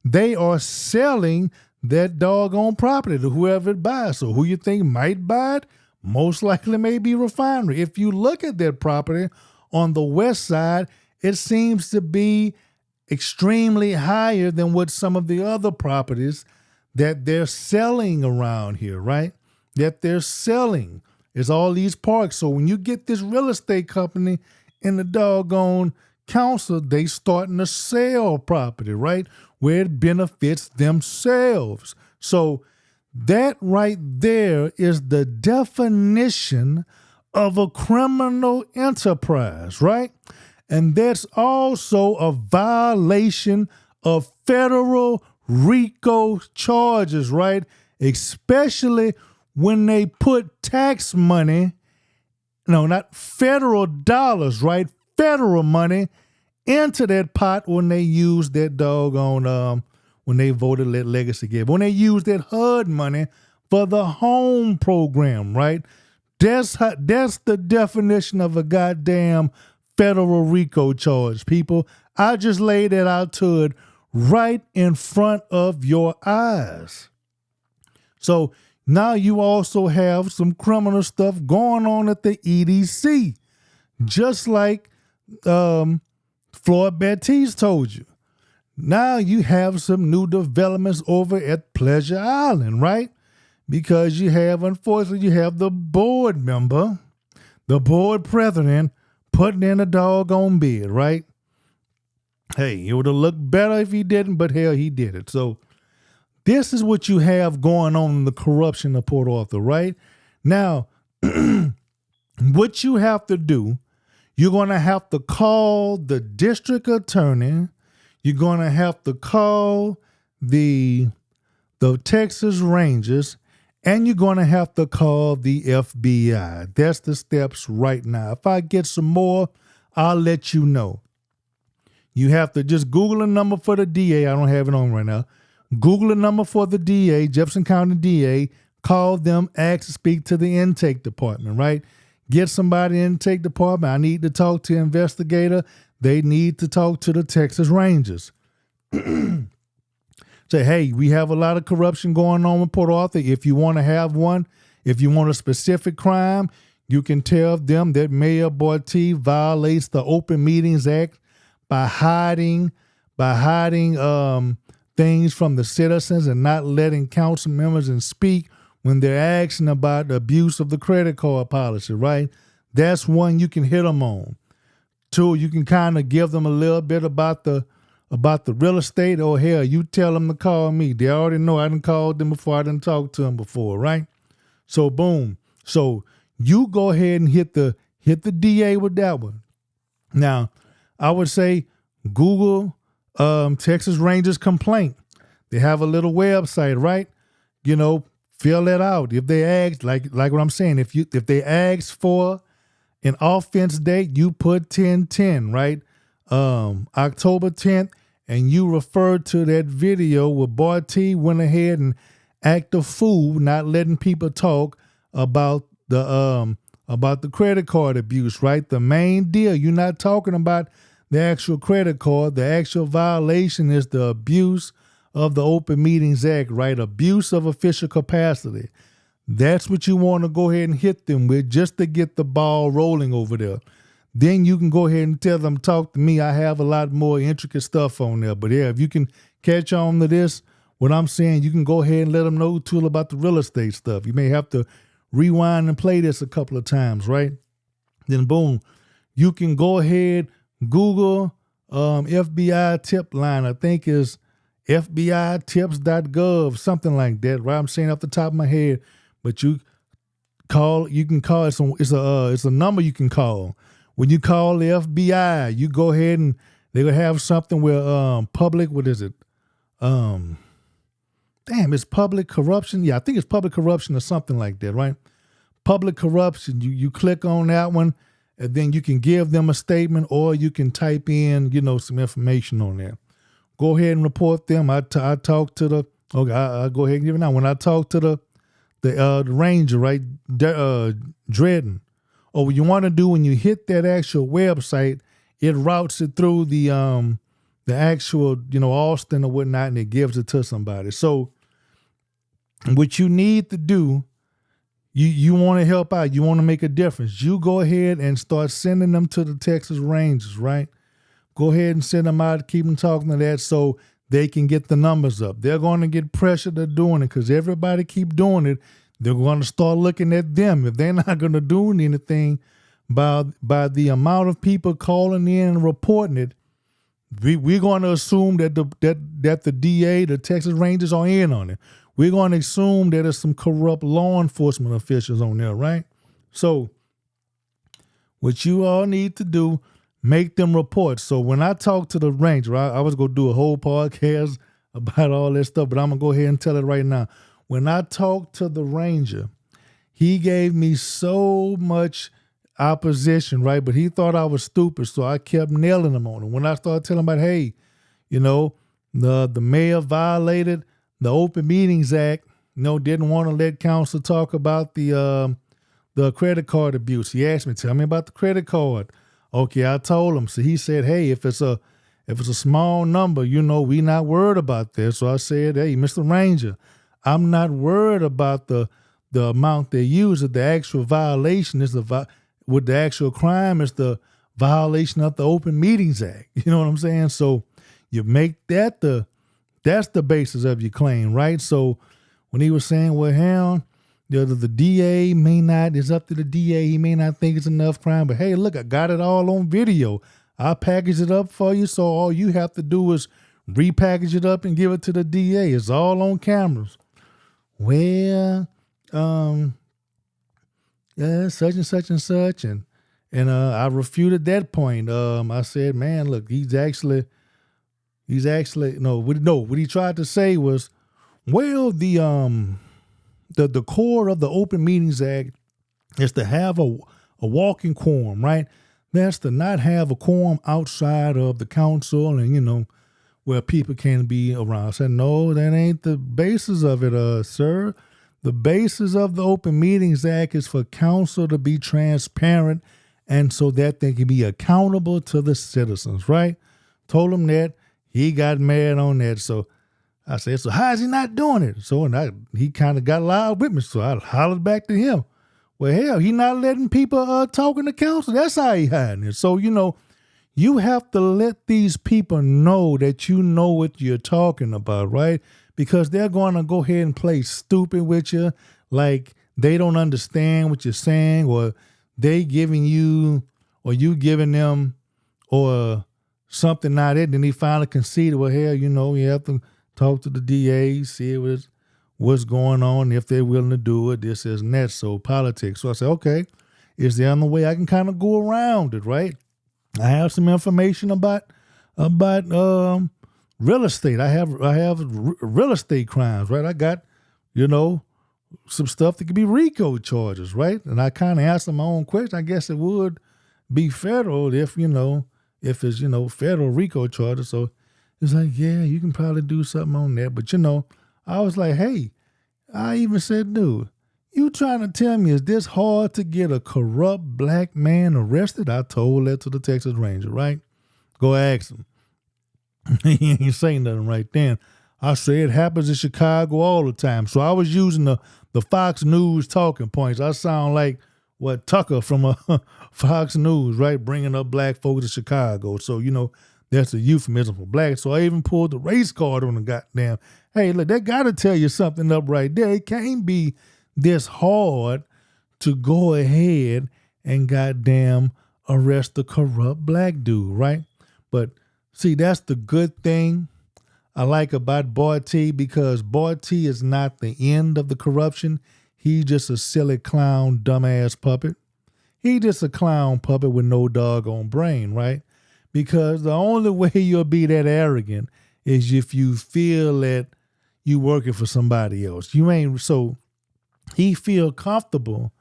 They are selling that doggone property to whoever it buys. So who you think might buy it? Most likely may be refinery. If you look at that property on the west side, it seems to be extremely higher than what some of the other properties that they're selling around here, right? That they're selling. It's all these parks. So when you get this real estate company in the doggone council, they starting to sell property, right? Where it benefits themselves. So that right there is the definition of a criminal enterprise, right? And that's also a violation of federal RICO charges, right? Especially when they put tax money, no, not federal dollars, right? Federal money into that pot when they use that doggone, when they voted let legacy give, when they use that HUD money for the home program, right? That's the definition of a goddamn federal RICO charge, people. I just laid it out to it right in front of your eyes. So now you also have some criminal stuff going on at the EDC, just like Floyd Batiste told you. Now you have some new developments over at Pleasure Island, right? Because unfortunately, you have the board member, the board president, putting in a doggone bid, right? Hey, it would have looked better if he didn't, but hell, he did it. So this is what you have going on in the corruption of Port Arthur, right? Now, what you have to do, you're going to have to call the district attorney. You're going to have to call the Texas Rangers, and you're going to have to call the FBI. That's the steps right now. If I get some more, I'll let you know. You have to just Google a number for the DA. I don't have it on right now. Google a number for the DA, Jefferson County DA. Call them, ask to speak to the intake department, right? Get somebody in the intake department. I need to talk to investigator. They need to talk to the Texas Rangers. Say, hey, we have a lot of corruption going on in Port Arthur. If you want to have one, if you want a specific crime, you can tell them that Mayor Batiste violates the Open Meetings Act by hiding things from the citizens and not letting council members and speak when they're asking about the abuse of the credit card policy, right? That's one you can hit them on. Two, you can kind of give them a little bit about the real estate, or hell, you tell them to call me. They already know I done called them before, I done talked to them before, right? So boom. So you go ahead and hit the DA with that one. Now, I would say Google Texas Rangers complaint. They have a little website, right? You know, fill that out. If they ask, like what I'm saying, if they ask for an offense date, you put 10/10, right? October 10th, and you refer to that video where Batiste went ahead and act a fool, not letting people talk about the credit card abuse, right? The main deal, you're not talking about the actual credit card. The actual violation is the abuse of the Open Meetings Act, right? Abuse of official capacity. That's what you want to go ahead and hit them with just to get the ball rolling over there. Then you can go ahead and tell them, talk to me. I have a lot more intricate stuff on there. But yeah, if you can catch on to this, what I'm saying, you can go ahead and let them know too about the real estate stuff. You may have to rewind and play this a couple of times, right? Then boom, you can go ahead, Google FBI tip line. I think is FBItips.gov, something like that, right? I'm saying off the top of my head, but you can call it's a number you can call. When you call the FBI, you go ahead and they're gonna have something where public, what is it? It's public corruption. Yeah, I think it's public corruption or something like that, right? Public corruption. You click on that one, and then you can give them a statement, or you can type in, some information on there. Go ahead and report them. I talk to the. Okay, I'll go ahead and give it now. When I talk to the ranger, right, Dredden. Or what you want to do when you hit that actual website, it routes it through the actual, Austin or whatnot, and it gives it to somebody. So what you need to do, you want to help out, you want to make a difference. You go ahead and start sending them to the Texas Rangers, right? Go ahead and send them out, keep them talking to that so they can get the numbers up. They're going to get pressured to doing it because everybody keep doing it. They're going to start looking at them. If they're not going to do anything by the amount of people calling in and reporting it, we're going to assume that the DA, the Texas Rangers, are in on it. We're going to assume that there's some corrupt law enforcement officials on there, right? So what you all need to do, make them reports. So when I talk to the Ranger, I was going to do a whole podcast about all this stuff, but I'm going to go ahead and tell it right now. When I talked to the Ranger, he gave me so much opposition, right? But he thought I was stupid, so I kept nailing him on it. When I started telling him about, hey, the mayor violated the Open Meetings Act, didn't want to let council talk about the credit card abuse. He asked me, tell me about the credit card. Okay, I told him. So he said, hey, if it's a small number, we not worried about that. So I said, hey, Mr. Ranger, I'm not worried about the amount they use. The actual violation is with the actual crime is the violation of the Open Meetings Act. You know what I'm saying? So you make that's the basis of your claim, right? So when he was saying, well, hell, the DA it's up to the DA. He may not think it's enough crime, but hey, look, I got it all on video. I'll package it up for you. So all you have to do is repackage it up and give it to the DA. It's all on cameras. Well, such and such and such. And I refuted that point. I said, man, look, he's actually, He's actually what he tried to say was, well, the core of the Open Meetings Act is to have a walking quorum, right? That's to not have a quorum outside of the council and where people can be around. I said, no, that ain't the basis of it, sir. The basis of the Open Meetings Act is for council to be transparent and so that they can be accountable to the citizens, right? Told him that. He got mad on that. So I said, so how is he not doing it? So he kind of got loud with me. So I hollered back to him. Well, hell, he not letting people talk in the council. That's how he hiding it. So, you have to let these people know that you know what you're talking about, right? Because they're going to go ahead and play stupid with you, like they don't understand what you're saying, or they giving you, or you giving them, or something not it. Then he finally conceded, well, hell, you have to talk to the DA, see what's going on, if they're willing to do it, this is and that. So politics. So I said, okay, is there another way I can kind of go around it, right? I have some information about real estate. I have real estate crimes, right? I got, some stuff that could be RICO charges, right? And I kind of asked my own question. I guess it would be federal if it's, federal RICO charges. So it's like, yeah, you can probably do something on that. But, I was like, hey, I even said, dude, you trying to tell me is this hard to get a corrupt black man arrested? I told that to the Texas Ranger, right? Go ask him. He ain't saying nothing right then. I say it happens in Chicago all the time. So I was using the Fox News talking points. I sound like what Tucker from Fox News, right? Bringing up black folks in Chicago. So, that's a euphemism for black. So I even pulled the race card on the goddamn. Hey, look, they got to tell you something up right there. It can't be this hard to go ahead and goddamn arrest the corrupt black dude, right? But see, that's the good thing I like about Batiste, because Batiste is not the end of the corruption. He's just a silly clown, dumbass puppet. He just a clown puppet with no doggone brain, right? Because the only way you'll be that arrogant is if you feel that you working for somebody else. You ain't, so he feel comfortable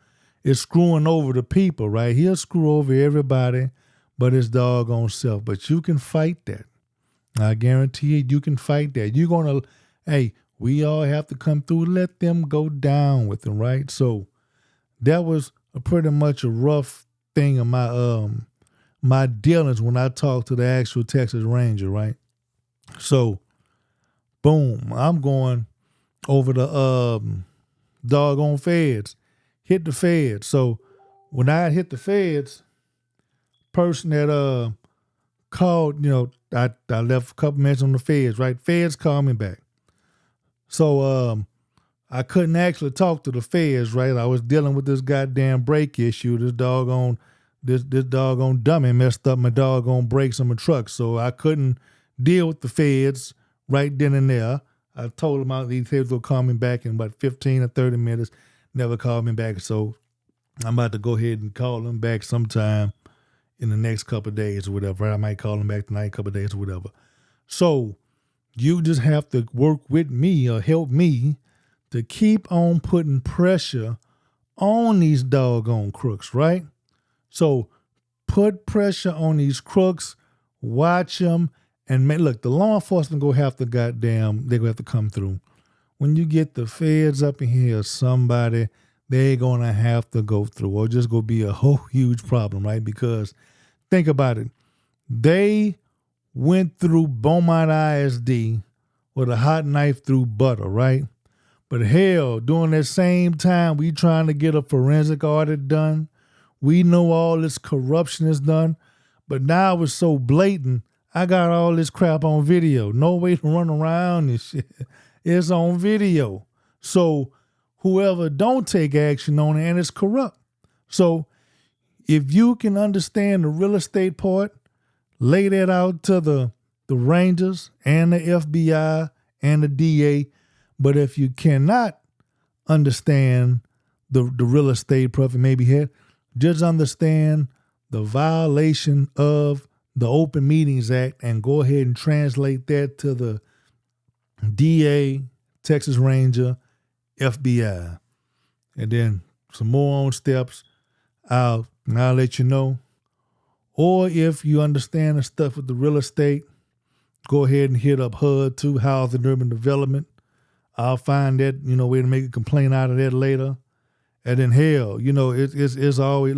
is screwing over the people, right? He'll screw over everybody but his doggone self. But you can fight that. I guarantee you can fight that. You're going to, hey, we all have to come through, let them go down with them, right? So that was pretty much a rough thing of my dealings when I talked to the actual Texas Ranger, right? So, boom, I'm going over the doggone feds, hit the feds. So when I hit the feds, person that called, I left a couple minutes on the feds, right? Feds called me back. So I couldn't actually talk to the feds, right? I was dealing with this goddamn brake issue. This doggone dummy messed up my doggone brakes on my truck. So I couldn't deal with the feds right then and there. I told them these feds will call me back in about 15 or 30 minutes. Never called me back. So I'm about to go ahead and call them back sometime in the next couple of days or whatever. Right? I might call them back tonight, a couple of days or whatever. So you just have to work with me or help me to keep on putting pressure on these doggone crooks, right? So put pressure on these crooks, watch them, and look, the law enforcement they're going to have to come through. When you get the feds up in here, somebody, they're going to have to go through, or just going to be a whole huge problem, right? Because think about it. They went through Beaumont ISD with a hot knife through butter, right? But hell, during that same time, we trying to get a forensic audit done. We know all this corruption is done, but now it's so blatant. I got all this crap on video. No way to run around this shit. It's on video. So whoever don't take action on it, and it's corrupt. So if you can understand the real estate part, lay that out to the Rangers and the FBI and the DA. But if you cannot understand the real estate profit maybe here, just understand the violation of the Open Meetings Act and go ahead and translate that to the DA, Texas Ranger, FBI. And then some more on steps, I'll let you know. Or if you understand the stuff with the real estate, go ahead and hit up HUD too, Housing and Urban Development. I'll find that, way to make a complaint out of that later. And then hell, it's always,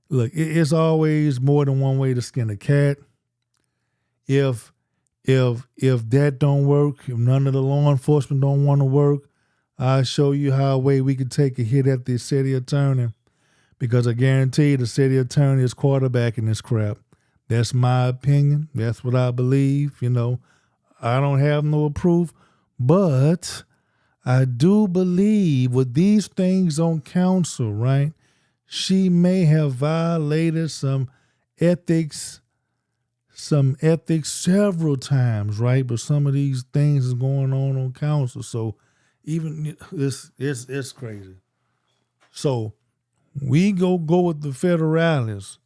it's always more than one way to skin a cat. If that don't work, if none of the law enforcement don't want to work, I'll show you how a way we could take a hit at the city attorney. Because I guarantee you the city attorney is quarterbacking this crap. That's my opinion. That's what I believe. I don't have no proof, but I do believe with these things on council, right? She may have violated some ethics several times, right? But some of these things is going on council. So even it's crazy. So we go with the federalists.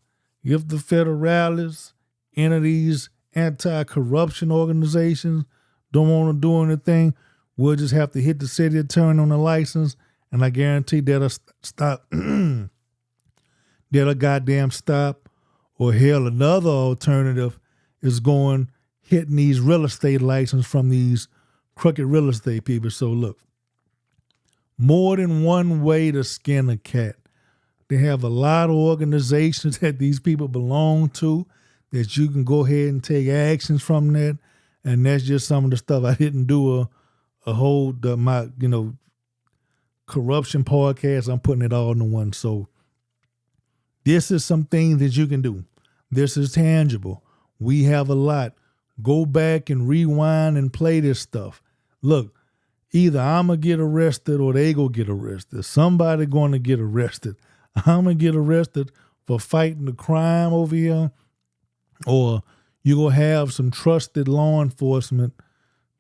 If the federalists, entities, anti-corruption organizations don't want to do anything, we'll just have to hit the city attorney on the license, and I guarantee that'll stop. That'll goddamn stop. Or hell, another alternative is hitting these real estate licenses from these crooked real estate people. So look, more than one way to skin a cat. They have a lot of organizations that these people belong to that you can go ahead and take actions from that. And that's just some of the stuff. I didn't do a whole, my corruption podcast. I'm putting it all into one. So this is some things that you can do. This is tangible. We have a lot. Go back and rewind and play this stuff. Look, either I'm going to get arrested or they go get arrested. Somebody going to get arrested. I'm going to get arrested for fighting the crime over here, or you're going to have some trusted law enforcement,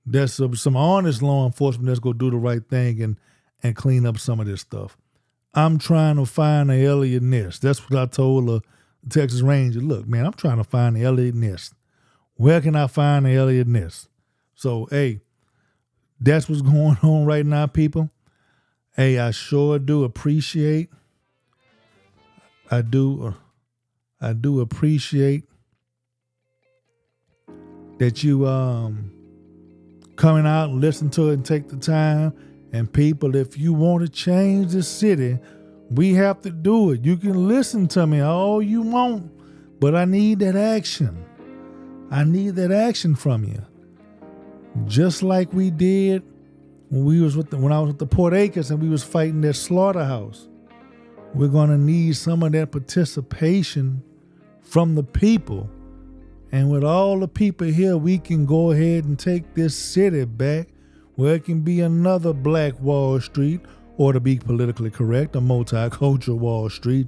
that's some honest law enforcement that's going to do the right thing and clean up some of this stuff. I'm trying to find the Elliott Ness. That's what I told the Texas Ranger. Look, man, I'm trying to find the Elliott Ness. Where can I find the Elliott Ness? So, hey, that's what's going on right now, people. Hey, I sure do appreciate. I do appreciate that you coming out and listen to it and take the time. And people, if you want to change the city, we have to do it. You can listen to me all you want, but I need that action. I need that action from you. Just like we did when I was with the Port Acres and we was fighting that slaughterhouse. We're going to need some of that participation from the people. And with all the people here, we can go ahead and take this city back where it can be another Black Wall Street, or to be politically correct, a multicultural Wall Street.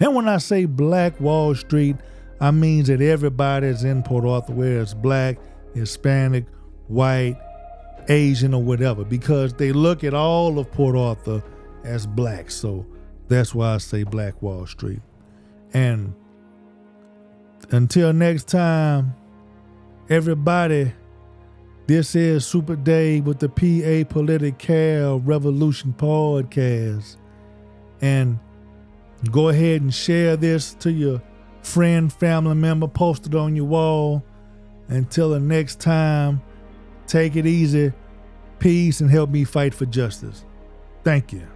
And when I say Black Wall Street, I mean that everybody's in Port Arthur, whether it's Black, Hispanic, white, Asian, or whatever, because they look at all of Port Arthur as Black. So that's why I say Black Wall Street. And until next time, everybody, this is Super Dave with the PA Political Revolution Podcast. And go ahead and share this to your friend, family member, post it on your wall. Until the next time, take it easy, peace, and help me fight for justice. Thank you.